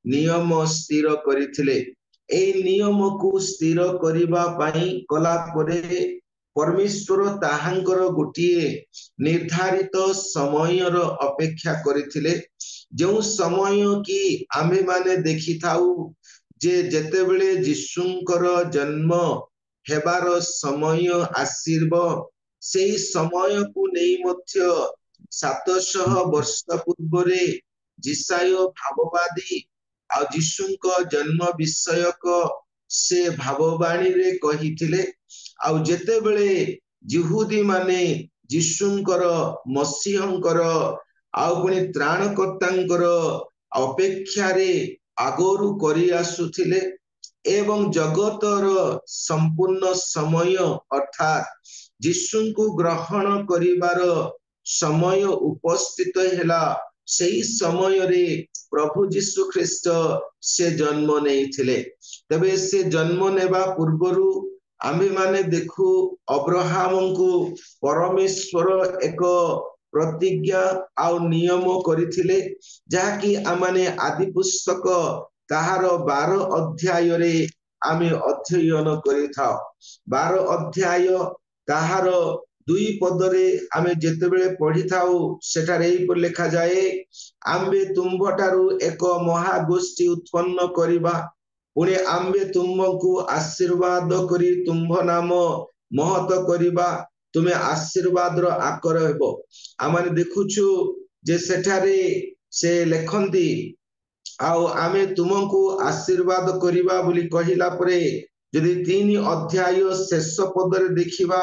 नियम स्थिर करिथिले एई नियम को स्थिर करिबा पई कला परे परमेश्वर ताहांकर गोटिए निर्धारित समयर अपेक्षा करिथिले जो समय की आमे माने देखि थाउ जे जेतेबेले यीशुंकर जन्म हेबार समय आसीर्ब सेई समय को नेई मध्य 700 वर्ष पूर्वरे जिसाय भाववादी आ यीशुंक जन्म विषयक से भाववाणी रे कहिथिले आ जेतेबेले यहूदी माने यीशुंकर मसीहंकर आ पुणी त्राणकर्तांकर अपेक्षा रे आगोरु करी आसुथिले एवं जगतर संपूर्ण समय अर्थात यीशुंकु ग्रहण करिवार समय उपस्थित हेला सेई समय रे प्रभु यीशु ख्रीष्ट से जन्म नेइथिले तबे से जन्म नेबा पूर्वरु आमे माने देखु अब्राहम को परमेश्वर एक प्रतिज्ञा आ नियम करिथिले जाकी आमाने आदि पुस्तक ताहार 12 अध्याय रे आमे अध्ययन करिथा 12 अध्याय ताहार 2 पदरे आमे जेतेबेले पढि थाउ सेटारे एई लेखा जाए आम्बे तुंबटारु एक महागोष्ठी उत्पन्न करिबा पुणे आम्बे तुमको आशीर्वाद करी तुम्भ नाम महत करिबा तुमे आशीर्वाद रो आकर हेबो आमाने देखुछु जे सेठारे से लेखंती आउ आमे तुमको आशीर्वाद करिबा बोली कहिला परे यदि 3 अध्याय शेष पदरे देखिबा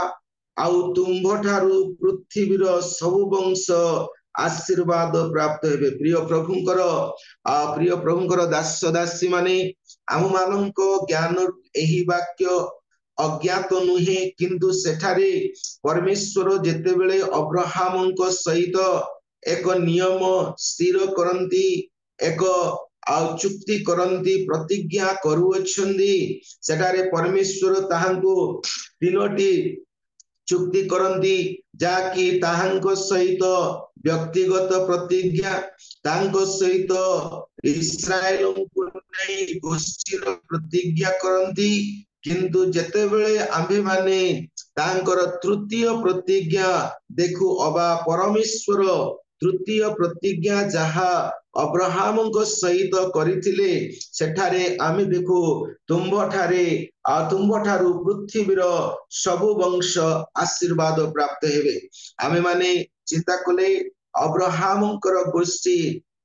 आउ तुम्भठारु पृथ्वीर सब वंश आशीर्वाद प्राप्त हेबे प्रिय प्रभुंकर दास दासी माने आम मानक ज्ञान एही वाक्य अज्ञात नुहे किंतु सेठारे परमेश्वर जेतेबेले अब्राहमक सहित एक नियम स्थिर करंती एक चुक्ति करंती प्रतिज्ञा करूअछंदी सेठारे परमेश्वर ताहांको 3टी चुक्ति करंती जाकी ताहांको सहित व्यक्तिगत प्रतिज्ञा तांको सहित इस्राएल को नै गोष्ठीर प्रतिज्ञा करंती किंतु जेतेबेले आम्भे माने तांकर तृतीय प्रतिज्ञा देखु अबा परमेश्वर तृतीय प्रतिज्ञा जहा अब्राहम को सहित करिथिले सेठारे आमे देखु तुम्बठारे तुम्बठारु पृथ्वीर सब वंश आशीर्वाद प्राप्त हेबे आमे माने चिंता कले अब्राहमकर गोष्ठी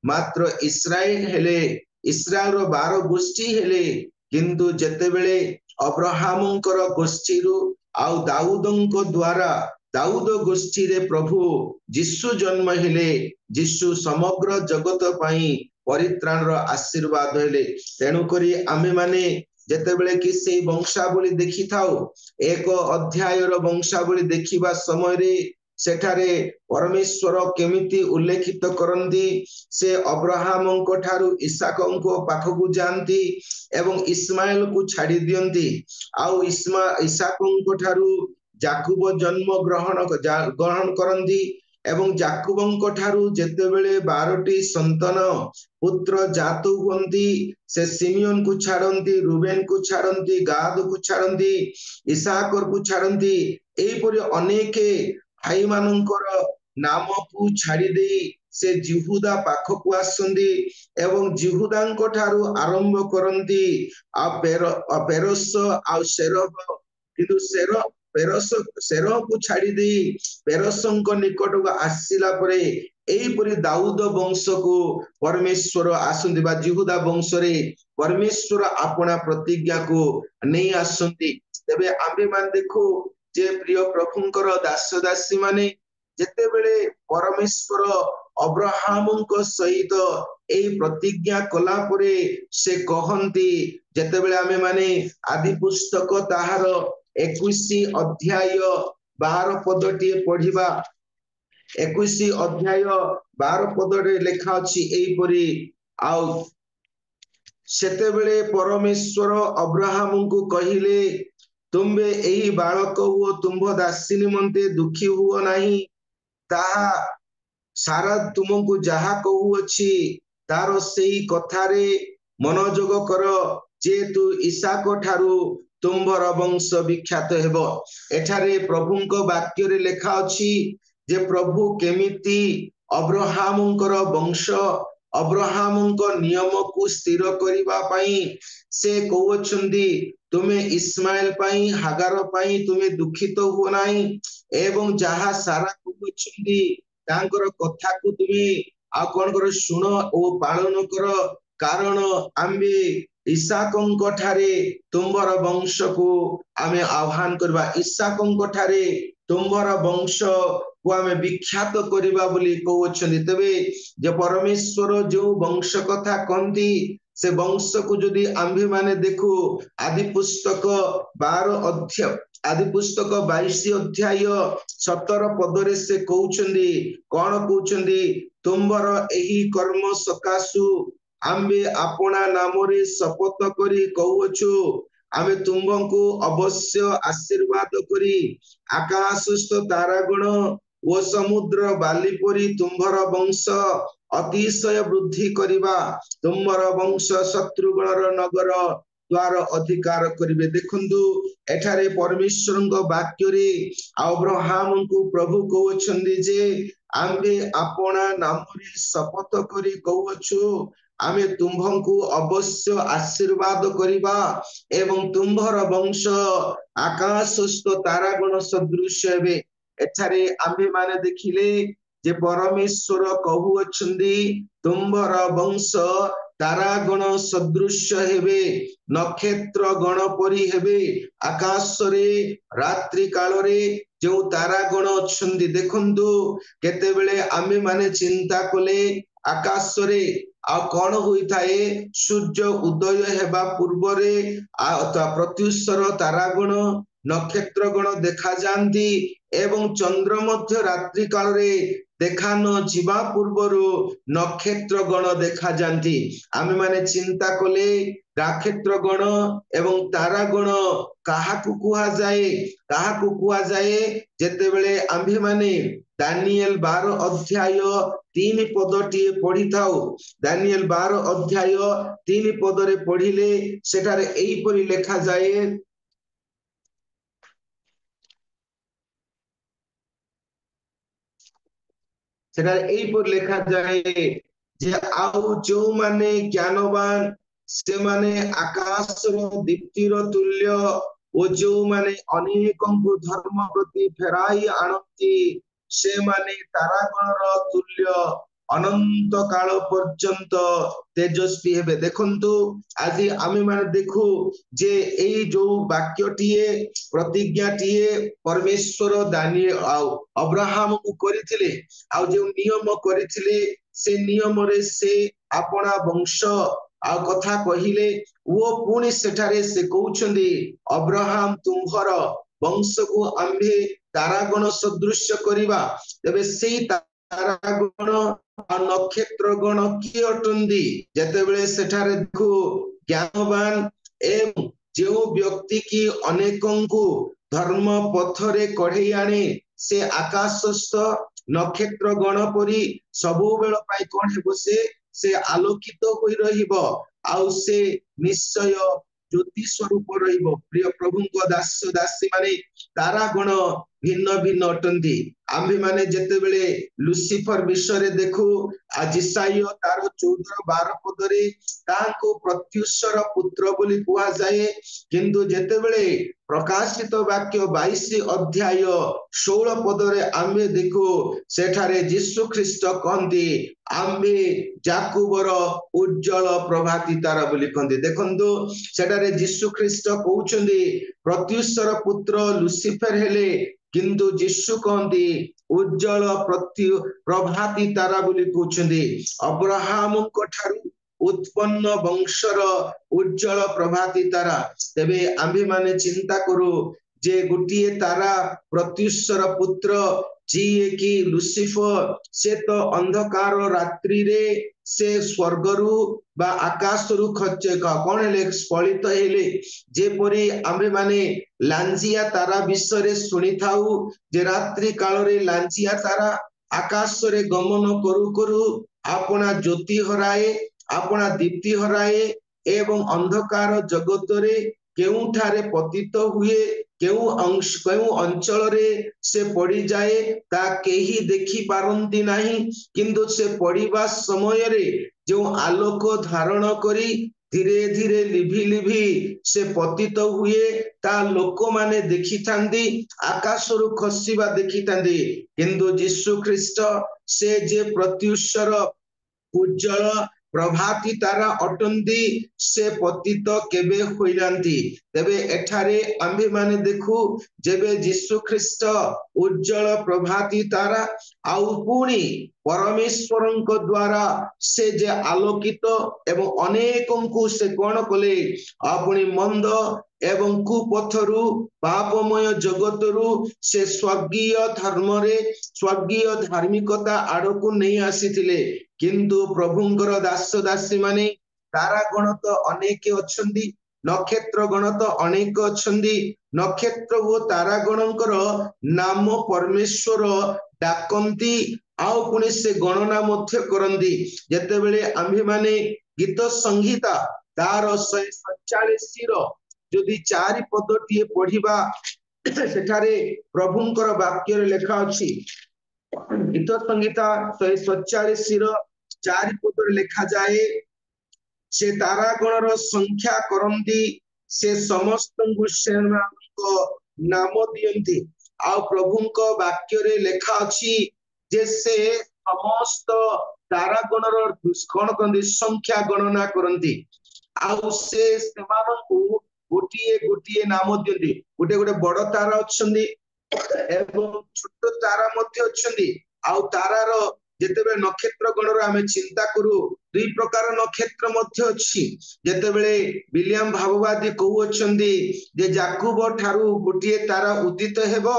मात्र इस्राएल हेले इस्राएल 12 गोष्ठी हेले किंतु जेतेबेले अब्राहमकर गोष्ठीरु आउ दाऊदंको द्वारा दाऊद गोष्ठी रे प्रभु यीशु जन्म हेले यीशु समग्र जगत पाई परित्राण रो आशीर्वाद हेले तेनु करी आमे माने जेतेबेले कि से वंशावली देखि थाउ एक अध्याय रो वंशावली देखिबा समय रे सेठारे परमेश्वर केमिति उल्लेखित करंती से अब्राहम को ठारू इसहाक को पाखकु जानती एवं इस्माइल को छाड़ी दियंती आउ इसहाक को ठारू जाकुब जन्म ग्रहण करंती एवं जाकुबं को ठारू जेतेबेले 12टी संतान पुत्र जात हुंती से सिमियोन को छाड़ंती रूबेन को छाड़ंती गाद को छाड़ंती इसहाक को छाड़ंती एई परि अनेके भाई मानकर नाम को छाड़ी दे से जिहुदा पाखकु आसंदी एवं जिहुदांको ठारू आरंभ करंती आ पेरोस आ सेरह किंतु सेरह को छाड़ी दे पेरोसंको निकट को आसीला परे एई परि दाऊद वंश को परमेश्वर आसंदी बा जिहुदा वंश रे परमेश्वर अपना प्रतिज्ञा को नहीं आसंदी तबे आम्बे मान देखो जे प्रिय प्रभुंकर दास दासी माने जेतेबेले परमेश्वर अब्राहमको सहित एई प्रतिज्ञा कला परे से कहंती जेतेबेले आमे माने आदि पुस्तक ताहार 21 अध्याय 12 पदटी पढिबा 21 अध्याय 12 पदरे लेखा अछि एई परि आउ सेतेबेले परमेश्वर अब्राहम को कहिले तुम्बे एही बालक हुओ तुम्भ दासी निमंते दुखी हुओ नहीं ताहा सारा तुमको जहा कहू अछि तारो सेही कथारे मनोयोग कर जेतु इसाक ठारू तुम्बर वंश विख्यात हेब। एठारे प्रभुंक वाक्य रे लेखा अछि जे प्रभु केमिति अब्राहमंकर वंश अब्राहमंक नियम को स्थिर करिबा पई से कहउछंदी तुमे इस्माइल पई हागार पई तुमे दुखित हो नाही एवं जहा सारा कहउछंदी तांकर कथा को तुमे आ कोन कर सुन ओ पालन कर कारण आम्बे इसाकंक ठारे तुम्बर वंश को आमे आह्वान करबा इसाकंक ठारे तुम्बर वंश को आमे विख्यात करबा बोली कहउछंदी। तबे जे परमेश्वर जो वंश कथा कहंती से वंश को जदि आम्भे माने देखु आदि पुस्तक 12 अध्याय आदि पुस्तक 22 अध्याय 17 पदरे से कहउछंदी कोन कहउछंदी तुम्बर एही कर्म सकासु आम्बे आपना नामरे शपथ करी कहउछु आमे तुमको अवश्य आशीर्वाद करी आकाशस्थ तारागण ओ समुद्र बाली परी तुम्भर वंश अतिशय वृद्धि करिबा तुम्बर वंश शत्रुगणर नगर द्वार अधिकार करिवे। देखंतु एठारे परमेश्वरଙ୍କ वाक्यरे अब्राहमଙ୍କୁ प्रभु कहउछंदी जे आम्बे आपना नामरे शपथ करी कहउछु आमे तुम्भଙ୍କୁ अवश्य आशीर्वाद करिबा एवं तुम्भर वंश आकाशस्थ तारागण सदृश हेबे। एठारे आम्भे माने देखिले जे परमेश्वर कहउछंदी तुम्भर वंश तारागण सदृश हेबे नक्षत्र गण परी हेबे आकाश रे रात्रि काल रे जो तारागण अछंदी। देखंतु केते बेले आम्भे माने चिंता कले आकाश रे आ कोन होई थाए सूर्य उदय हेबा पूर्व रे प्रत्युषर तारागण नक्षत्र गण देखा जानती एवं चंद्र मध्य रात्रि काल रे देखा न जीवा पूर्वरु नक्षत्र गण देखा जानती। आमे माने चिंता कले नक्षत्र गण एवं तारा गण काहाकु कुहा जाए जेते बेले आम्भे माने दानिएल 12 अध्याय 3 पदटी पढ़ी थाउ। दानिएल 12 अध्याय 3 पदरे पढ़िले सेठारे एई परि लेखा जाए लेखा जाए जे आउ जो माने ज्ञानवान से माने आकाशर दीप्तिर तुल्य ओ जो माने अनेकंकु धर्म प्रति फेराई आनती से माने तारागणर तुल्य अनंत काल पर्यंत तेजस्वी हेबे। देखंतु आज आमे माने देखु जे एई जो वाक्यटीए प्रतिज्ञाटीए परमेश्वर दानिएल अब्राहम को करिथिले आ जो नियम करिथिले से नियम रे से आपना वंश आ कथा कहिले वो पुणी सेठारे से कहउछंदी अब्राहम तुम्हर वंश को आम्भे तारागण सदृश करिबा। तबे सेई तारागण आ नक्षत्र गण की अटंदी जेते बेले सेठारे देखु ज्ञानवान एवं जो व्यक्ति की अनेकंकु धर्म पथरे कढेई आने से आकाशस्थ नक्षत्र गण परी सबु बेल पाई कोन हेबो से आलोकित होई रहिबो आउ से निश्चय ज्योति स्वरूप रहिबो। प्रिय प्रभुଙ୍କ दास दासी माने तारागण भिन्न भिन्न अटंती। आम्भे माने जेते बेले लुसिफर विषय देखु आज इसाई तार 14-12 पदरे तांको प्रत्युषर पुत्र बोली कुआ जाए किंतु जेते बेले प्रकाशित वाक्य 22 अध्याय 16 पदरे आम्भे देखु सेठारे यीशु ख्रीष्ट कहंती आम्भे जाकुबर उज्जवल प्रभाती तारा बोली कहंती। देखंतु सेठारे यीशु ख्रीष्ट कहउछंदी प्रत्युषर पुत्र लुसिफर हेले किंतु यीशु कहंती उज्जवल प्रभाती तारा बोली कहउछंदी अब्राहम को ठारू उत्पन्न वंशर उज्जवल प्रभाती तारा। तेबे आम्भे माने चिंता करू जे गोटिए तारा प्रत्युषर पुत्र जी की लुसिफर से तो अंधकार रात्रि रे से स्वर्गरु बा आकाशरु खच्चे कोन हेले स्फलित हेले जेपरी आम्भे माने लांजिया तारा विषय सुनी थाउ जे रात्रि काल रे लांजिया तारा आकाश रे गमन करू करू अपना ज्योति हराए अपना दीप्ति हराए एवं अंधकार जगतरे केउठारे पतित हुए केउ अंचल रे से पड़ी जाए ता केही देखी पारंती नाही किंतु से पड़िबा समय रे जो आलोक धारण करी धीरे धीरे लिभि लिभि से पतित हुए ता लोक माने देखि थांदी आकाशरु खसिबा देखि थांदी किंतु यीशु ख्रीष्ट से जे प्रत्युषर उज्जवल प्रभाती तारा अटंती से पतित केबे होइनांती तेबे एठारे आम्भे माने देखु जेबे यीशु ख्रीष्ट उज्जवल प्रभाती तारा आउ पुणी परमेश्वरଙ୍କ द्वारा से जे आलोकित एवं अनेकଙ୍କୁ से कोन कले अपनी मंद एवं कुपथरु पापमय जगतरु से स्वर्गीय धर्म रे स्वर्गीय धार्मिकता आड़कु नहीं आसीथिले किंतु प्रभुंकर दास दासी माने तारा गण तो अनेक अछंदी नक्षत्र गण तो अनेक अछंदी नक्षत्र ओ तारा गणकर नाम परमेश्वर डाकंती आउ पुणी से गणना मध्य करंदी जेते बेले आम्भे माने गीत संहिता तार 147 रो जदि 4 पदटिए पढ़िबा सेठारे प्रभुंकर वाक्य रे लेखा अछि गीत संहिता 147 रो 4 पद रे लेखा जाए से तारा गणर संख्या करंती से समस्त को नाम दियंती आ प्रभुंक वाक्य रे लेखा अछि जे से समस्त तारा गणर कौन करंती संख्या गणना करंती आउ से सेमानंकु गोटिए गोटिए नाम दियंती गोटे गोटे बड़ तारा अछंदी एवं छोट तारा मध्य अछंदी आउ तारार जेतेबे नक्षत्र गणर आमे चिंता करू दुई प्रकार नक्षत्र मध्य अछि जेतेबेले विलियम भाववादी कहू अछंदी जे याकूब ठारू गोटिए तारा उदित हेबो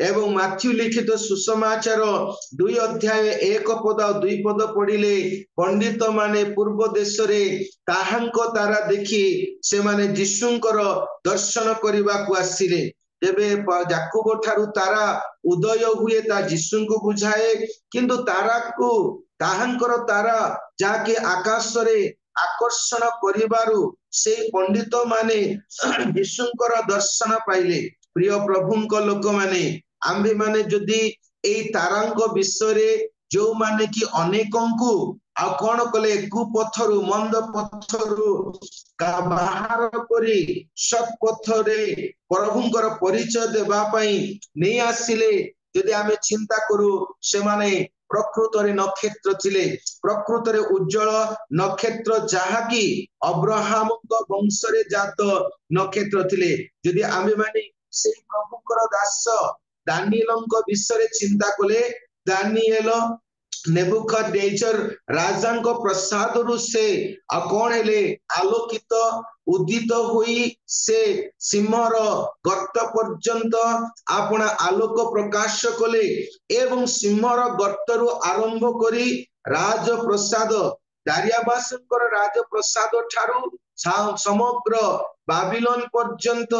एवं माथ्यू लिखित सुसमाचार 2 अध्याय 1 पद 2 पद पढ़िले पंडित माने पूर्व देश रे ताहांक तारा देखि से माने यीशुंकर दर्शन करिबा को आसीले तेबे याकूब ठारू तारा उदय हुए ता यीशु को बुझाए किंतु तारा को ताहांकर तारा जाके आकाश रे आकर्षण करिबारु से पंडित माने यीशुंकर दर्शन पाइले प्रिय प्रभुंक लोक माने आम्भे माने जदि एई तारांक विषय रे जो माने कि अनेकंकु आ कोन कले कुपथरु मंद पथरु का बाहर करी सत पथरे प्रभुंकर परिचय देबा पई नै आसिले यदि आमे चिंता करू से माने प्रकृत रे नक्षत्र थिले प्रकृत रे उज्जवल नक्षत्र जहा कि अब्राहम को वंश रे जात नक्षत्र थिले यदि आमे माने से प्रभुंकर दास दानिएलଙ୍କ विषय रे चिंता कले दानिएल नेबुकदनेस्सर राजांको प्रसाद रु से कोन हेले आलोकित उदित होई से सिंहर गर्त पर्यंत आपण आलोक प्रकाश कले एवं सिंहर गर्त रु आरंभ करी राज प्रसाद दारियाबासंकर राज प्रसाद ठारू समग्र बाबिलोन पर्यंत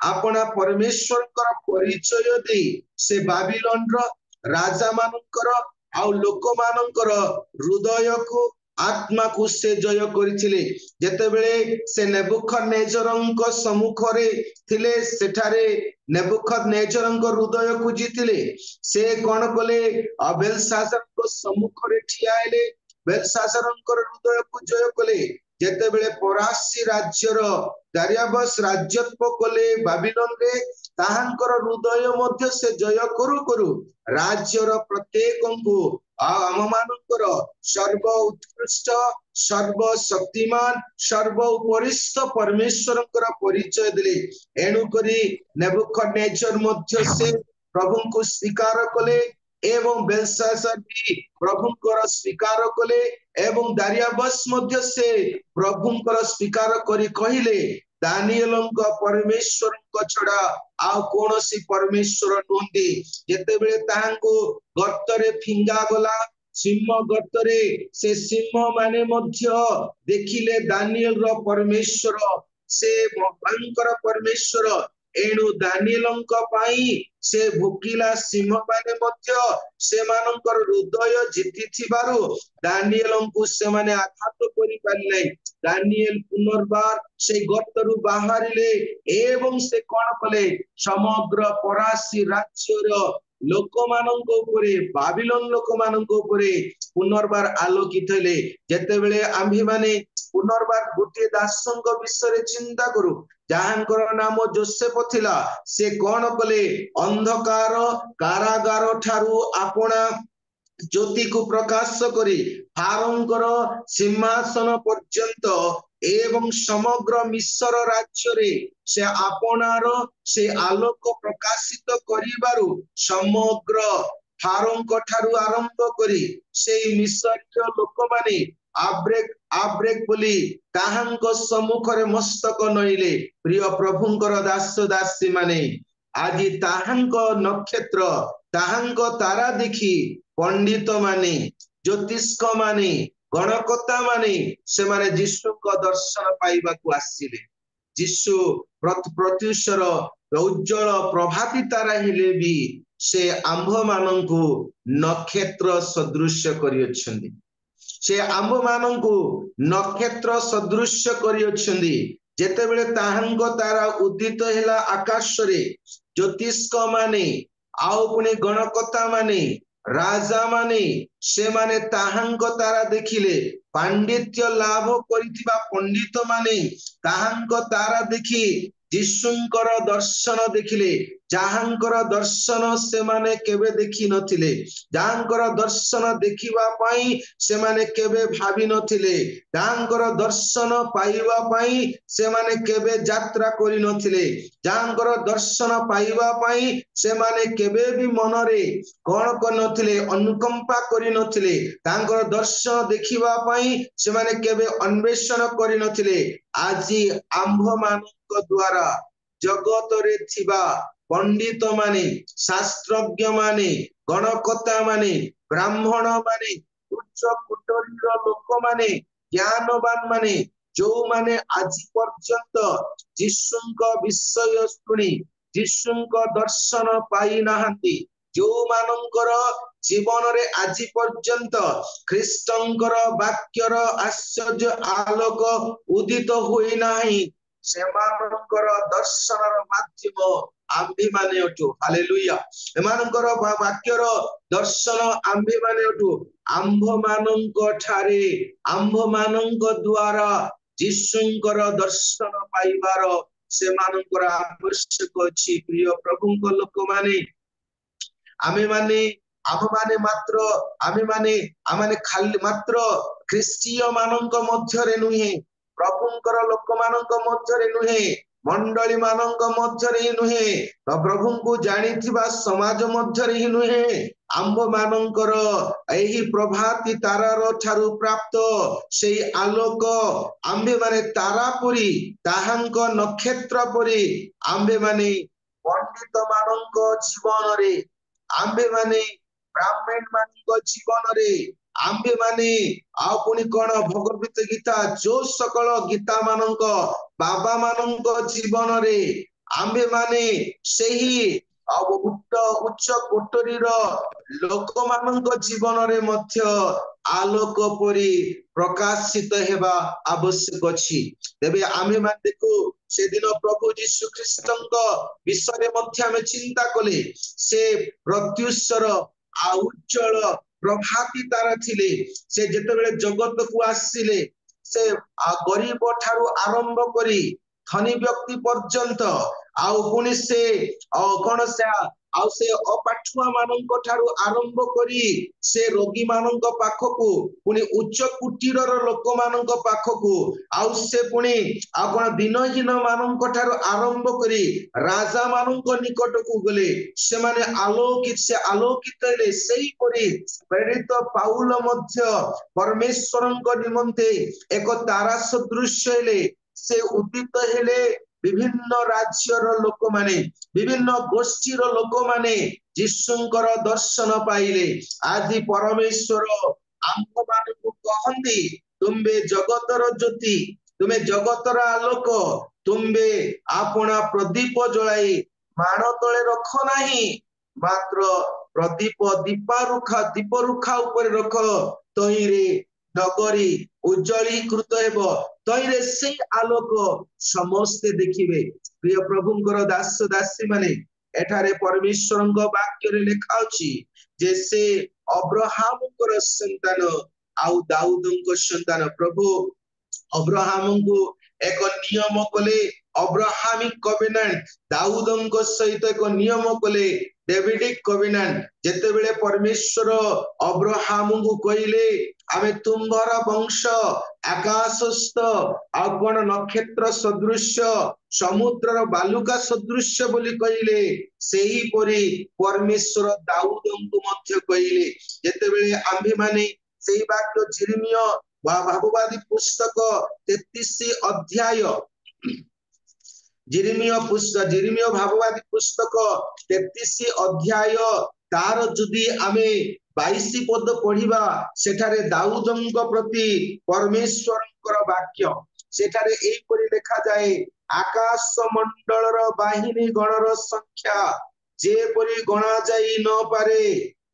आपण परमेश्वरकर परिचय दे से बाबिलोन रो राजा मानकर आउ लोक मानकर हृदय को आत्मा को से जय करिथिले जेतेबेले से नेबुकदनेस्सरଙ୍କ सम्मुख रे थिले सेठारे नेबुकदनेस्सरଙ୍କ हृदय को जीतिले से कोन कले बेलशास्सरଙ୍କ सम्मुख रे ठिया हेले बेलशास्सरଙ୍କ हृदय को जय कले जेतेबेले परासी राज्यर दारियाबास राज्यत्व कले बाबिलोन रे ताहांकर हृदय मध्य से जय करू करू राज्यर प्रत्येकଙ୍କୁ आम मानकर सर्व उत्कृष्ट सर्व शक्तिमान सर्व उपरिष्ठ परमेश्वरଙ୍କର परिचय दिले एणु करी नेबुकदनेस्सर मध्य से प्रभु को स्वीकार कले एवं बेलशास्सर भी प्रभुंकर स्वीकार कले एवं दारियाबास मध्य से प्रभुंकर स्वीकार करी कहिले दानिएलଙ୍କ परमेश्वरଙ୍କ छडा आ कोनोसी परमेश्वर नोंदी जेतेबेले ताहांको गर्तरे फिंगा गला सिंह गर्तरे से सिंह माने मध्य देखिले दानिएल रो परमेश्वर से भयंकर परमेश्वर एणु दानिएलଙ୍କ ପାଇଁ से भोकिला सिंह माने मध्य सेमानଙ୍କର हृदय जितिथिबारु दानिएलଙ୍କୁ ସେମାନେ आघात करि पारले दानिएल पुनर्बार से गतरु बाहरिले एवं से कोन कले समग्र परासी राज्यर लोकमानଙ୍କ उपरे बाबिलोन लोकमानଙ୍କ उपरे पुनर्बार आलोकित हेले जेतेबेले आम्भे माने पुनर्बार गोटे दासଙ୍କ विषय चिंता करू जहांकर नाम जोसेफ थिला से कोन कले अंधकार कारागार ठारू आपना ज्योति को प्रकाश करी फारोंकर सिंहासन पर्यंत एवं समग्र मिस्र राज्य रे से आपनार से आलोक प्रकाशित करिबारु समग्र फारोंक ठारू आरंभ करी से मिस्र लोक माने आब्रेक बोली ताहांक सम्मुख रे मस्तक नइले प्रिय प्रभुंकर दास दासी माने आजि ताहांक नक्षत्र ताहांक तारा देखि पंडित माने ज्योतिष्क माने गणकता माने से माने जीशु को दर्शन पाइबा को आसिले जीशु प्रत्युषर उज्जवल प्रभाती तारा हेले भी से आंभ मानंकु नक्षत्र सदृश करियछन्ति से आंभ मानंकु नक्षत्र सदृश करियछन्ति जेतेबेले ताहांक तारा उदित हेला आकाश रे ज्योतिष्क माने आउ पुनी गणकता माने राजा माने से माने ताहांक तारा देखिले पांडित्य लाभ करिथिबा पंडित माने ताहांक तारा देखि जीशुंकर दर्शन देखिले जहांकर दर्शन से माने केबे देखि नथिले जहांकर दर्शन देखिबा पई से माने केबे भाबी नथिले जहांकर दर्शन पाइबा पई से माने केबे यात्रा करि नथिले जहांकर दर्शन पाइबा पई से माने केबे भी मनरे कोन कर नथिले अनुकंपा करि नथिले तांकर दर्शन देखिबा पई से माने केबे अन्वेषण करि नथिले आजि आंभ मानक द्वारा जगत रे थिबा पंडित माने शास्त्रज्ञ माने गणकता माने ब्राह्मण माने उच्च कुटरीर लोक माने ज्ञानवान माने जो माने आज पर्यंत जीशुंक विषय सुनी जीशुंक दर्शन पाई नाहंती जो मानकर जीवन रे आज पर्यंत ख्रीष्टंकर वाक्यर आश्चर्य आलोक उदित होई नाही सेमानकर दर्शनर माध्यम आम्भे माने अटु हालेलुया एमानकर वाक्यर दर्शन आम्भे माने अटु आंभ मानंक ठारे आंभ मानंक द्वारा जीशुंकर दर्शन पाइबार सेमानकर आवश्यक अछि प्रिय प्रभुंक लोक माने आमे माने खाली मात्र ख्रिस्टीय मानंक मध्यरे नुहे प्रभुंकर लोक मानंक मध्यरे नुहे मंडली मानंक मध्यरे ही नुहे प्रभुंकु जानिथिबा समाज मध्यरे ही नुहे आंभ मानंकर एही प्रभाती तारार ठारू प्राप्त सेई आलोक आंबे माने तारा पुरी ताहांक नक्षत्र पुरी आंबे माने पंडित मानंक जीवन रे आंबे माने ब्राह्मण मानंक जीवन रे आंबे माने आ पुनी कोन भगवत गीता जो सकल गीता मानंक बाबा मानंक जीवन रे आंबे माने सेही उच्च कोटरीर लोक मानंक जीवन रे मध्य आलोक परी प्रकाशित हेबा आवश्यक अछि तेबे आमे माने देखो से दिन प्रभु यीशु ख्रीष्टंक विषय मध्य आमे चिंता कले से प्रत्युषर आ उज्जवल प्रभाती तारा थिले से जेतेबेले जगत को आसीले से गरीब ठारू आरंभ करी धनी व्यक्ति पर्यंत आउ पुनी से कोन से अपाठुआ मानंक ठारू आरंभ करी से रोगी मानंक पाखकु पुनी उच्च कुटीरर लोक मानंक पाखकु आउ से पुनी आपण दिनहीन मानंक ठारू आरंभ करी राजा मानंक निकट को गले से माने आलोकित हेले सेही परी प्रेरित पाउल मध्य परमेश्वरंक निमंते एक तारा सदृश हेले से उदित हेले विभिन्न राज्यर लोक माने विभिन्न गोष्ठीर लोक माने जीशुंकर दर्शन पाइले आदि परमेश्वर आंभ मानकु कहंदी तुमे जगतर ज्योति तुमे जगतर आलोक ତୁମ୍ଭେ ଆପଣା ପ୍ରଦୀପ ଜଳାଇ ମାଣ ତଳେ ରଖ ନାହିଁ, ମାତ୍ର ପ୍ରଦୀପ ଦୀପରୁଖା ଉପରେ ରଖ, ତହିଁରେ ନଗରୀ ଉଜ୍ଜଳୀକୃତ ହେବ, ତହିଁରେ ସେଇ ଆଲୋକ ସମସ୍ତେ ଦେଖିବେ। ପ୍ରିୟ ପ୍ରଭୁଙ୍କର ଦାସ ଦାସୀ ମାନେ, ଏଠାରେ ପରମେଶ୍ୱରଙ୍କ ବାକ୍ୟରେ ଲେଖା ଅଛି ଯେ ସେ ଅବ୍ରାହମଙ୍କର ସନ୍ତାନ ଆଉ ଦାଉଦଙ୍କ ସନ୍ତାନ। ପ୍ରଭୁ ଅବ୍ରାହମଙ୍କୁ ଏକ ନିୟମ କଲେ, ଅବ୍ରାହାମିକ କଭେନାଣ୍ଟ, ଦାଉଦଙ୍କ ସହିତ ଏକ ନିୟମ କଲେ, ଡେଭିଡିକ କଭେନାଣ୍ଟ। ଯେତେବେଳେ ପରମେଶ୍ୱର ଅବ୍ରାହମଙ୍କୁ କହିଲେ ଆମେ ତୁମ୍ଭର ବଂଶ ଆକାଶସ୍ଥ ଆଉ କଣ ନକ୍ଷତ୍ର ସଦୃଶ୍ୟ, ସମୁଦ୍ରର ବାଲୁକା ସଦୃଶ୍ୟ ବୋଲି କହିଲେ, ସେହିପରି ପରମେଶ୍ୱର ଦାଉଦଙ୍କୁ ମଧ୍ୟ କହିଲେ। ଯେତେବେଳେ ଆମ୍ଭେମାନେ ସେଇ ବାକ୍ୟ ଯିର୍ମୀୟ ଭାବବାଦୀ ପୁସ୍ତକ 33 ଅଧ୍ୟାୟ, ଯିର୍ମୀୟ ଭାବବାଦୀ ପୁସ୍ତକ 33 ଅଧ୍ୟାୟ ତାର ଯଦି ଆମେ 22 ପଦ ପଢିବା, ସେଠାରେ ଦାଉଦଙ୍କ ପ୍ରତି ପରମେଶ୍ୱରଙ୍କର ବାକ୍ୟ, ସେଠାରେ ଏହିପରି ଲେଖାଯାଏ, ଆକାଶ ମଣ୍ଡଳର ବାହିନୀ ଗଣର ସଂଖ୍ୟା ଯେପରି ଗଣା ଯାଇ ନପାରେ,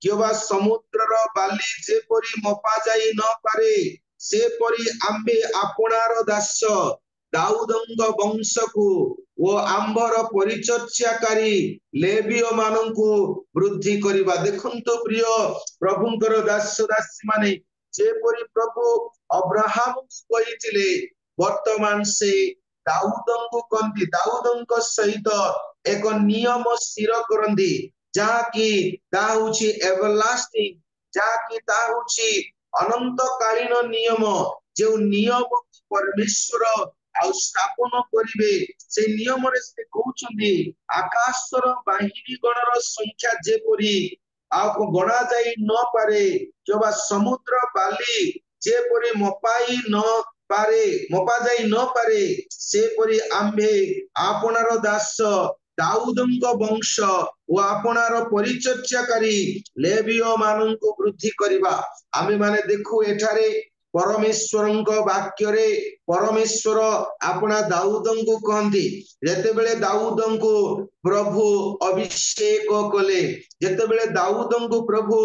କିମ୍ବା ସମୁଦ୍ରର ବାଲି ଯେପରି ମପା ଯାଇ ନପାରେ, ସେପରି ଆମ୍ଭେ ଆପଣାର ଦାସ ଦାଉଦଙ୍କ ବଂଶକୁ ଓ ଆମ୍ଭର ପରିଚର୍ଚ୍ୟାକାରୀ ଲେବୀୟ ମାନଙ୍କୁ ବୃଦ୍ଧି କରିବା। ଦେଖନ୍ତୁ ପ୍ରିୟ ପ୍ରଭୁଙ୍କର ଦାସ ଦାସୀ ମାନେ, ଯେପରି ପ୍ରଭୁ ଅବ୍ରାହମଙ୍କୁ କହିଥିଲେ, ବର୍ତ୍ତମାନ ସେ ଦାଉଦଙ୍କୁ କହନ୍ତି, ଦାଉଦଙ୍କ ସହିତ ଏକ ନିୟମ ସ୍ଥିର କରନ୍ତି, ଯାହାକି ତାହା ହଉଛି ଏଭରଲାଷ୍ଟିଂ, ଯାହାକି ତାହା ହଉଛି ଅନନ୍ତକାଳୀନ ନିୟମ। ଯେଉଁ ନିୟମକୁ ପରମେଶ୍ୱର ଆଉ ସ୍ଥାପନ କରିବେ, ସେ ନିୟମରେ ସେ କହୁଛନ୍ତି ଆକାଶର ବାହିନୀ ଗଣର ସଂଖ୍ୟା ଯେପରି ଆଉ ଗଣା ଯାଇ ନପାରେ, କିମ୍ବା ସମୁଦ୍ର ବାଲି ଯେପରି ମପା ଯାଇ ନପାରେ, ସେପରି ଆମ୍ଭେ ଆପଣାର ଦାସ ଦାଉଦଙ୍କ ବଂଶ ଓ ଆପଣାର ପରିଚର୍ଚ୍ୟାକାରୀ ଲେବୀୟ ମାନଙ୍କୁ ବୃଦ୍ଧି କରିବା। ଆମେ ମାନେ ଦେଖୁ ଏଠାରେ ପରମେଶ୍ୱରଙ୍କ ବାକ୍ୟରେ ପରମେଶ୍ୱର ଆପଣା ଦାଉଦଙ୍କୁ କହନ୍ତି, ଯେତେବେଳେ ଦାଉଦଙ୍କୁ ପ୍ରଭୁ ଅଭିଷେକ କଲେ, ଯେତେବେଳେ ଦାଉଦଙ୍କୁ ପ୍ରଭୁ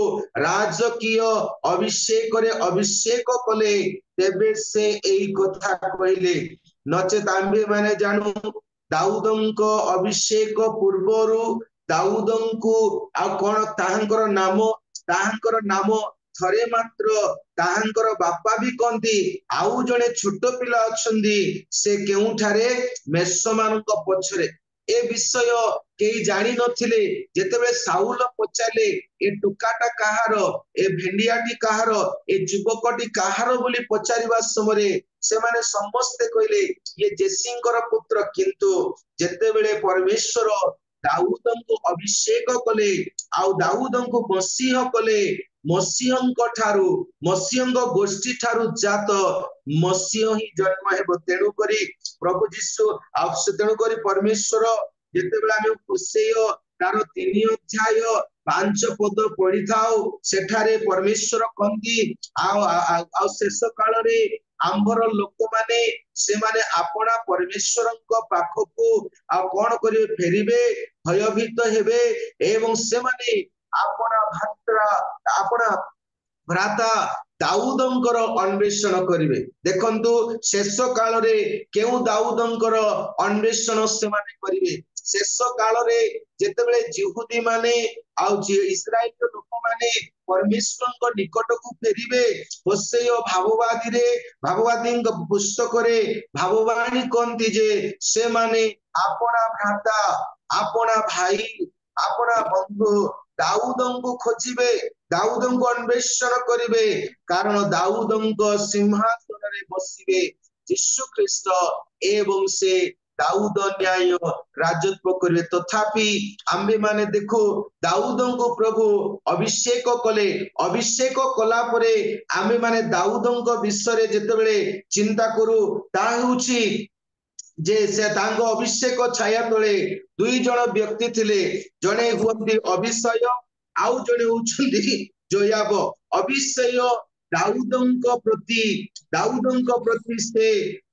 ରାଜକୀୟ ଅଭିଷେକରେ ଅଭିଷେକ କଲେ, ତେବେ ସେ ଏଇ କଥା କହିଲେ। ନଚେତ ଆମ୍ଭେ ମାନେ ଜାଣୁ ଦାଉଦଙ୍କ ଅଭିଷେକ ପୂର୍ବରୁ ଦାଉଦଙ୍କୁ ଆଉ କଣ ତାହାଙ୍କର ନାମ ଥରେ ମାତ୍ର ତାହାଙ୍କର ବାପା ବି କହନ୍ତି, ଆଉ ଜଣେ ଛୋଟ ପିଲା ଅଛନ୍ତି, ସେ କେଉଁଠାରେ, ମେଷମାନଙ୍କ ପଛରେ। ଏ ବିଷୟ କେହି ଜାଣିନଥିଲେ। ଯେତେବେଳେ ସାଉଲ ପଚାରିଲେ ଏ ଟୋକାଟା କାହାର, ଏ ଭେଣ୍ଡିଆଟି କାହାର, ଏ ଯୁବକଟି କାହାର ବୋଲି ପଚାରିବା ସମୟରେ ସେମାନେ ସମସ୍ତେ କହିଲେ ଇଏ ଜେସିଙ୍କର ପୁତ୍ର। କିନ୍ତୁ ଯେତେବେଳେ ପରମେଶ୍ୱର ଦାଉଦଙ୍କୁ ଅଭିଷେକ କଲେ ଆଉ ଦାଉଦଙ୍କୁ ମସିହ କଲେ, ମସିହଙ୍କ ଗୋଷ୍ଠୀ ଠାରୁ ଜାତ ମସିହ ହିଁ ଜନ୍ମ ହେବ। ତେଣୁକରି ପ୍ରଭୁ ଯୀଶୁ ତେଣୁକରି ପରମେଶ୍ୱର ଯେତେବେଳେ ଆମେ ହୋସେୟ ତାର 3 ଅଧ୍ୟାୟ 5 ପଦ ପଢିଥାଉ, ସେଠାରେ ପରମେଶ୍ୱର କହନ୍ତି ଆଉ ଶେଷ କାଳରେ ଆମ୍ଭର ଲୋକମାନେ ସେମାନେ ଆପଣା ପରମେଶ୍ୱରଙ୍କ ପାଖକୁ ଆଉ କଣ କରିବେ, ଫେରିବେ, ଭୟଭୀତ ହେବେ, ଏବଂ ସେମାନେ ଆପଣା ଭ୍ରାତା ଦାଉଦଙ୍କର ଅନ୍ୱେଷଣ କରିବେ। ଦେଖନ୍ତୁ ଶେଷ କାଳରେ କେଉଁ ଦାଉଦଙ୍କର ଅନ୍ୱେଷଣ ସେମାନେ କରିବେ? ଶେଷ କାଳରେ ଯେତେବେଳେ ଯିହୁଦୀ ମାନେ ଆଉ ଇସ୍ରାଏଲ ଲୋକମାନେ ପରମେଶ୍ୱରଙ୍କ ନିକଟକୁ ଫେରିବେ, ହୋସେୟ ଭାବବାଦୀଙ୍କ ପୁସ୍ତକରେ ଭାବବାଣୀ କହନ୍ତି ଯେ ସେମାନେ ଆପଣା ଭ୍ରାତା, ଆପଣା ଭାଇ, ଆପଣା ବନ୍ଧୁ ଦାଉଦଙ୍କୁ ଖୋଜିବେ, ଦାଉଦଙ୍କୁ ଅନ୍ୱେଷଣ କରିବେ, କାରଣ ଦାଉଦଙ୍କ ସିଂହାସନରେ ବସିବେ ଯୀଶୁ ଖ୍ରୀଷ୍ଟ ଏବଂ ସେ ଦାଉଦ ନ୍ୟାୟ ରାଜତ୍ୱ କରିବେ। ତଥାପି ଆମ୍ଭେ ମାନେ ଦେଖୁ ଦାଉଦଙ୍କୁ ପ୍ରଭୁ ଅଭିଷେକ କଲେ। ଅଭିଷେକ କଲା ପରେ ଆମ୍ଭେ ମାନେ ଦାଉଦଙ୍କ ବିଷୟରେ ଯେତେବେଳେ ଚିନ୍ତା କରୁ, ତାହା ହେଉଛି ଯେ ସେ ତାଙ୍କ ଅଭିଷେକ ଛାୟା ତଳେ 2 ଜଣ ବ୍ୟକ୍ତି ଥିଲେ। ଜଣେ ହୁଅନ୍ତି ଅଭିଷୟ, ଆଉ ଜଣେ ହଉଛନ୍ତି ଯୋୟାବ। ଅଭିଷୟ ଦାଉଦଙ୍କ ପ୍ରତି ସେ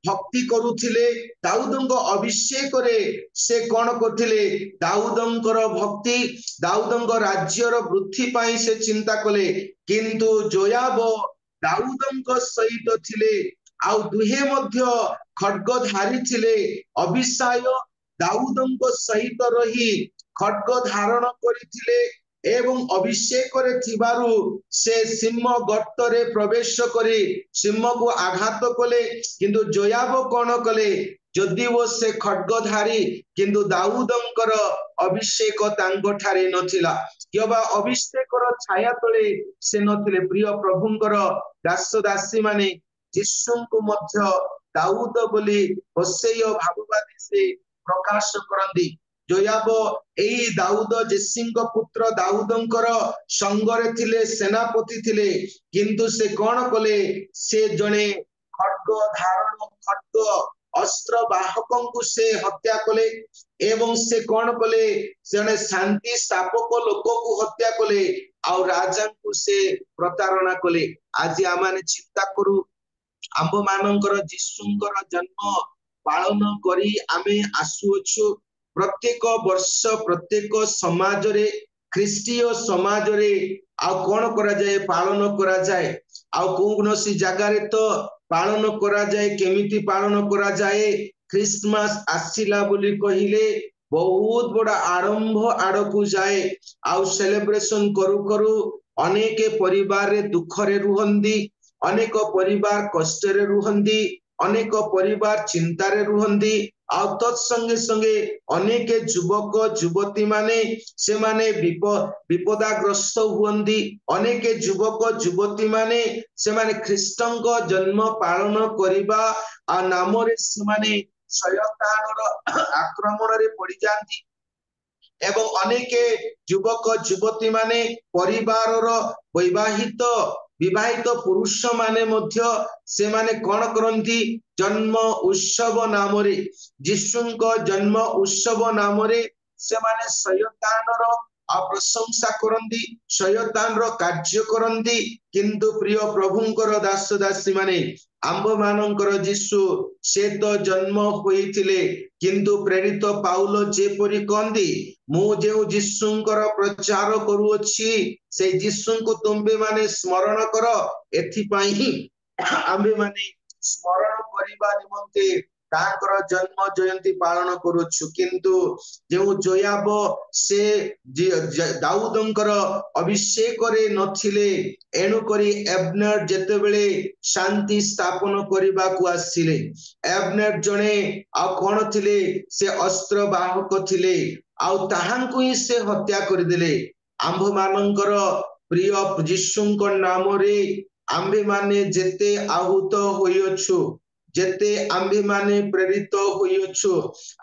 ଭକ୍ତି କରୁଥିଲେ। ଦାଉଦଙ୍କ ଅଭିଷେକରେ ସେ କଣ କରୁଥିଲେ? ଦାଉଦଙ୍କର ଭକ୍ତି, ଦାଉଦଙ୍କ ରାଜ୍ୟର ବୃଦ୍ଧି ପାଇଁ ସେ ଚିନ୍ତା କଲେ। କିନ୍ତୁ ଯୋଆବ ଦାଉଦଙ୍କ ସହିତ ଥିଲେ, ଆଉ ଦୁହେଁ ମଧ୍ୟ ଖଡ୍ଗଧାରୀ ଥିଲେ। ଅବିସାୟ ଦାଉଦଙ୍କ ସହିତ ରହି ଖଡ୍ଗ ଧାରଣ କରିଥିଲେ ଏବଂ ଅଭିଷେକରେ ଥିବାରୁ ସେ ସିଂହ ଗର୍ତ୍ତରେ ପ୍ରବେଶ କରି ସିଂହକୁ ଆଘାତ କଲେ। କିନ୍ତୁ ଯୋଆବ କଣ କଲେ? ଯଦିଓ ସେ ଖଡ୍ଗଧାରୀ, କିନ୍ତୁ ଦାଉଦଙ୍କର ଅଭିଷେକ ତାଙ୍କ ଠାରେ ନଥିଲା, କିମ୍ବା ଅଭିଷେକର ଛାୟା ତଳେ ସେ ନଥିଲେ। ପ୍ରିୟ ପ୍ରଭୁଙ୍କର ଦାସ ଦାସୀ ମାନେ ଯୀଶୁଙ୍କୁ ମଧ୍ୟ ଦାଉଦ ବୋଲି ହୋସେୟ ଭାବବାଦୀ ସେ ପ୍ରକାଶ କରନ୍ତି। ଯୋଆବ ଏଇ ଦାଉଦ ଜେସିଙ୍କ ପୁତ୍ର ଦାଉଦଙ୍କର ସଙ୍ଗରେ ଥିଲେ, ସେନାପତି ଥିଲେ। କିନ୍ତୁ ସେ କଣ କଲେ? ସେ ଜଣେ ଖଡ୍ଗ ଅସ୍ତ୍ର ବାହକଙ୍କୁ ସେ ହତ୍ୟା କଲେ ଏବଂ ସେ କଣ କଲେ? ଜଣେ ଶାନ୍ତି ସ୍ଥାପକ ଲୋକକୁ ହତ୍ୟା କଲେ, ଆଉ ରାଜାଙ୍କୁ ସେ ପ୍ରତାରଣା କଲେ। ଆଜି ଆମେ ଚିନ୍ତା କରୁ, ଆମ୍ଭ ମାନଙ୍କର ଯୀଶୁଙ୍କର ଜନ୍ମ ପାଳନ କରି ଆମେ ଆସୁଅଛୁ। ପ୍ରତ୍ୟେକ ବର୍ଷ ପ୍ରତ୍ୟେକ ସମାଜରେ, ଖ୍ରୀଷ୍ଟୀୟ ସମାଜରେ ଆଉ କଣ କରାଯାଏ? ପାଳନ କରାଯାଏ। ଆଉ କୌଣସି ଜାଗାରେ ତ ପାଳନ କରାଯାଏ। କେମିତି ପାଳନ କରାଯାଏ? ଖ୍ରୀଷ୍ଟମାସ ଆସିଲା ବୋଲି କହିଲେ ବହୁତ ବଡ ଆରମ୍ଭ ଆଡକୁ ଯାଏ। ଆଉ ସେଲିବ୍ରେସନ କରୁ କରୁ ଅନେକ ପରିବାରରେ ଦୁଃଖରେ ରୁହନ୍ତି, ଅନେକ ପରିବାର କଷ୍ଟରେ ରୁହନ୍ତି, ଅନେକ ପରିବାର ଚିନ୍ତାରେ ରୁହନ୍ତି। ଆଉ ତତ୍ ସଙ୍ଗେ ସଙ୍ଗେ ଅନେକ ଯୁବକ ଯୁବତୀ ମାନେ ସେମାନେ ବିପଦାଗ୍ରସ୍ତ ହୁଅନ୍ତି। ଅନେକ ଯୁବକ ଯୁବତୀ ମାନେ ସେମାନେ ଖ୍ରୀଷ୍ଟଙ୍କ ଜନ୍ମ ପାଳନ କରିବା ନାମରେ ସେମାନେ ଶୟତାନର ଆକ୍ରମଣରେ ପଡିଯାନ୍ତି। ଏବଂ ଅନେକ ଯୁବକ ଯୁବତୀ ମାନେ ପରିବାରର ବିବାହିତ ପୁରୁଷ ମାନେ ମଧ୍ୟ ସେମାନେ କଣ କରନ୍ତି? ଜନ୍ମ ଉତ୍ସବ ନାମରେ, ଯୀଶୁଙ୍କ ଜନ୍ମ ଉତ୍ସବ ନାମରେ ସେମାନେ ଶୟତାନର ପ୍ରଶଂସା କରନ୍ତି, ଶୟତାନର କାର୍ଯ୍ୟ କରନ୍ତି। କିନ୍ତୁ ପ୍ରିୟ ପ୍ରଭୁଙ୍କର ଦାସ ଦାସୀ ମାନେ, ଆମ୍ଭ ମାନଙ୍କର ଯୀଶୁ ସେ ତ ଜନ୍ମ ହୋଇଥିଲେ, କିନ୍ତୁ ପ୍ରେରିତ ପାଉଲ ଯେପରି କହନ୍ତି, ମୁଁ ଯେଉଁ ଯୀଶୁଙ୍କର ପ୍ରଚାର କରୁଅଛି ସେଇ ଯୀଶୁଙ୍କୁ ତୁମ୍ଭେ ମାନେ ସ୍ମରଣ କର। ଏଥିପାଇଁ ହିଁ ଆମ୍ଭେ ମାନେ ସ୍ମରଣ କରିବା ନିମନ୍ତେ ତାଙ୍କର ଜନ୍ମ ଜୟନ୍ତୀ ପାଳନ କରୁଛୁ। କିନ୍ତୁ ଯେଉଁ ଯୋଆବ ସେ ଦାଉଦଙ୍କର ଅଭିଷେକରେ ନଥିଲେ, ଏଣୁକରି ଏବ୍ନେର ଯେତେବେଳେ ଶାନ୍ତି ସ୍ଥାପନ କରିବାକୁ ଆସିଲେ, ଏବ୍ନେର ଜଣେ ଆଉ କଣ ଥିଲେ? ସେ ଅସ୍ତ୍ର ବାହକ ଥିଲେ, ଆଉ ତାହାଙ୍କୁ ହିଁ ସେ ହତ୍ୟା କରିଦେଲେ। ଆମ୍ଭ ମାନଙ୍କର ପ୍ରିୟ ଯୀଶୁଙ୍କ ନାମରେ ଆମ୍ଭେ ମାନେ ଯେତେ ଆହୁତ ହୋଇଅଛୁ, ଯେତେ ଆମ୍ଭେ ମାନେ ପ୍ରେରିତ ହୋଇଅଛୁ,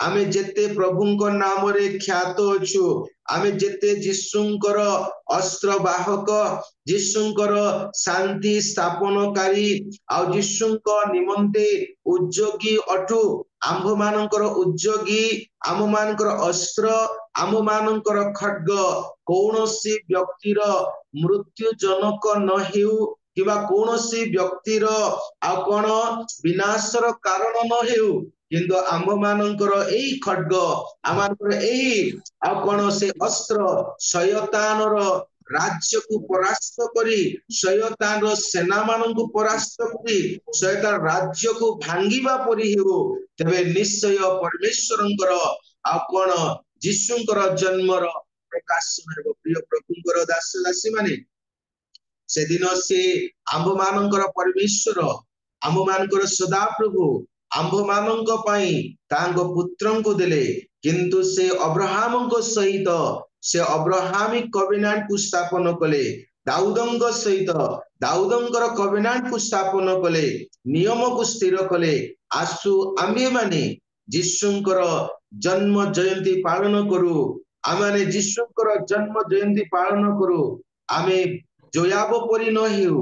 ଆମେ ଯେତେ ପ୍ରଭୁଙ୍କ ନାମରେ ଖ୍ୟାତ ଅଛୁ, ଆମେ ଯେତେ ଯୀଶୁଙ୍କର ଅସ୍ତ୍ର ବାହକ, ଯୀଶୁଙ୍କର ଶାନ୍ତି ସ୍ଥାପନକାରୀ, ଆଉ ଯୀଶୁଙ୍କ ନିମନ୍ତେ ଉଦ୍ଯୋଗୀ ଅଟୁ। ଆମ୍ଭ ମାନଙ୍କର ଉଦ୍ଯୋଗୀ, ଆମ ମାନଙ୍କର ଅସ୍ତ୍ର, ଆମ ମାନଙ୍କର ଖଡ୍ଗ କୌଣସି ବ୍ୟକ୍ତିର ମୃତ୍ୟୁଜନକ ନ ହେଉ, କିମ୍ବା କୌଣସି ବ୍ୟକ୍ତିର ଆଉ କଣ ବିନାଶର କାରଣ ନ ହେଉ, କିନ୍ତୁ ଆମ୍ଭ ମାନଙ୍କର ଏଇ ଖଡ୍ଗ, ଆମର ଏଇ ଆଉ କଣ ସେ ଅସ୍ତ୍ର ଶୟତାନର ରାଜ୍ୟକୁ ପରାସ୍ତ କରି, ଶୟତାନର ସେନା ମାନଙ୍କୁ ପରାସ୍ତ କରି ଶୟତାନ ରାଜ୍ୟକୁ ଭାଙ୍ଗିବା ପରି ହେଉ। ତେବେ ନିଶ୍ଚୟ ପରମେଶ୍ୱରଙ୍କର ଆଉ କଣ ଯୀଶୁଙ୍କର ଜନ୍ମର ପ୍ରକାଶ ହେବ। ପ୍ରିୟ ପ୍ରଭୁଙ୍କର ଦାସ ଦାସୀ ମାନେ, ସେଦିନ ସେ ଆମ୍ଭ ମାନଙ୍କର ପରମେଶ୍ୱର, ଆମ୍ଭ ମାନଙ୍କର ସଦାପ୍ରଭୁ ଆମ୍ଭ ମାନଙ୍କ ପାଇଁ ତାଙ୍କ ପୁତ୍ରଙ୍କୁ ଦେଲେ। କିନ୍ତୁ ସେ ଅବ୍ରାହମଙ୍କ ସହିତ ସେ ଅବ୍ରାହାମିକ କଭେନାଣ୍ଟକୁ ସ୍ଥାପନ କଲେ, ଦାଉଦଙ୍କ ସହିତ ଦାଉଦଙ୍କର କଭେନାଣ୍ଟକୁ ସ୍ଥାପନ କଲେ, ନିୟମକୁ ସ୍ଥିର କଲେ। ଆସୁ ଆମ୍ଭେ ମାନେ ଯୀଶୁଙ୍କର ଜନ୍ମ ଜୟନ୍ତୀ ପାଳନ କରୁ। ଆମେ ଯୀଶୁଙ୍କର ଜନ୍ମ ଜୟନ୍ତୀ ପାଳନ କରୁ। ଆମେ ଯୋଆବ ପରି ନ ହେଉ,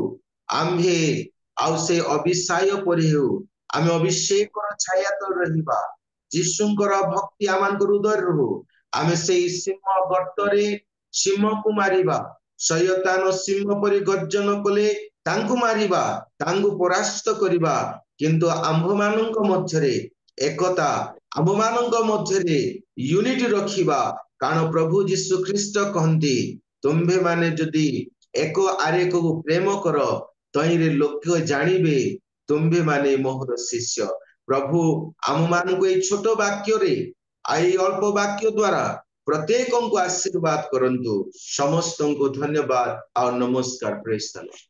ଆମ୍ଭେ ଆଉ ସେ ଅବିସାୟ ପରି ହେଉ। ଆମେ ଅଭିଷେକର ଛାୟା ତଳେ ରହିବା। ଯୀଶୁଙ୍କର ଭକ୍ତି ଆମମାନଙ୍କ ହୃଦୟରେ ରହୁ। ଆମେ ସେଇ ସିଂହ ଗର୍ତ୍ତରେ ସିଂହକୁ ମାରିବା। ଶୟତାନ ସିଂହ ପରି ଗର୍ଜନ କଲେ ତାଙ୍କୁ ମାରିବା, ତାଙ୍କୁ ପରାସ୍ତ କରିବା, କିନ୍ତୁ ଆମ୍ଭମାନଙ୍କ ମଧ୍ୟରେ ଏକତା, ଆମ୍ଭମାନଙ୍କ ମଧ୍ୟରେ ୟୁନିଟି ରଖିବା। କାରଣ ପ୍ରଭୁ ଯୀଶୁ ଖ୍ରୀଷ୍ଟ କହନ୍ତି, ତୁମ୍ଭେମାନେ ଯଦି ଏକ ଆରେକକୁ ପ୍ରେମ କର, ତହିଁରେ ଲୋକ ଜାଣିବେ ତୁମ୍ଭେମାନେ ମୋର ଶିଷ୍ୟ। ପ୍ରଭୁ ଆମମାନଙ୍କୁ ଏଇ ଛୋଟ ବାକ୍ୟରେ, ଏଇ ଅଳ୍ପ ବାକ୍ୟ ଦ୍ୱାରା ପ୍ରତ୍ୟେକଙ୍କୁ ଆଶୀର୍ବାଦ କରନ୍ତୁ। ସମସ୍ତଙ୍କୁ ଧନ୍ୟବାଦ ଆଉ ନମସ୍କାର। ପ୍ରେଜ୍ ଦ ଲର୍ଡ।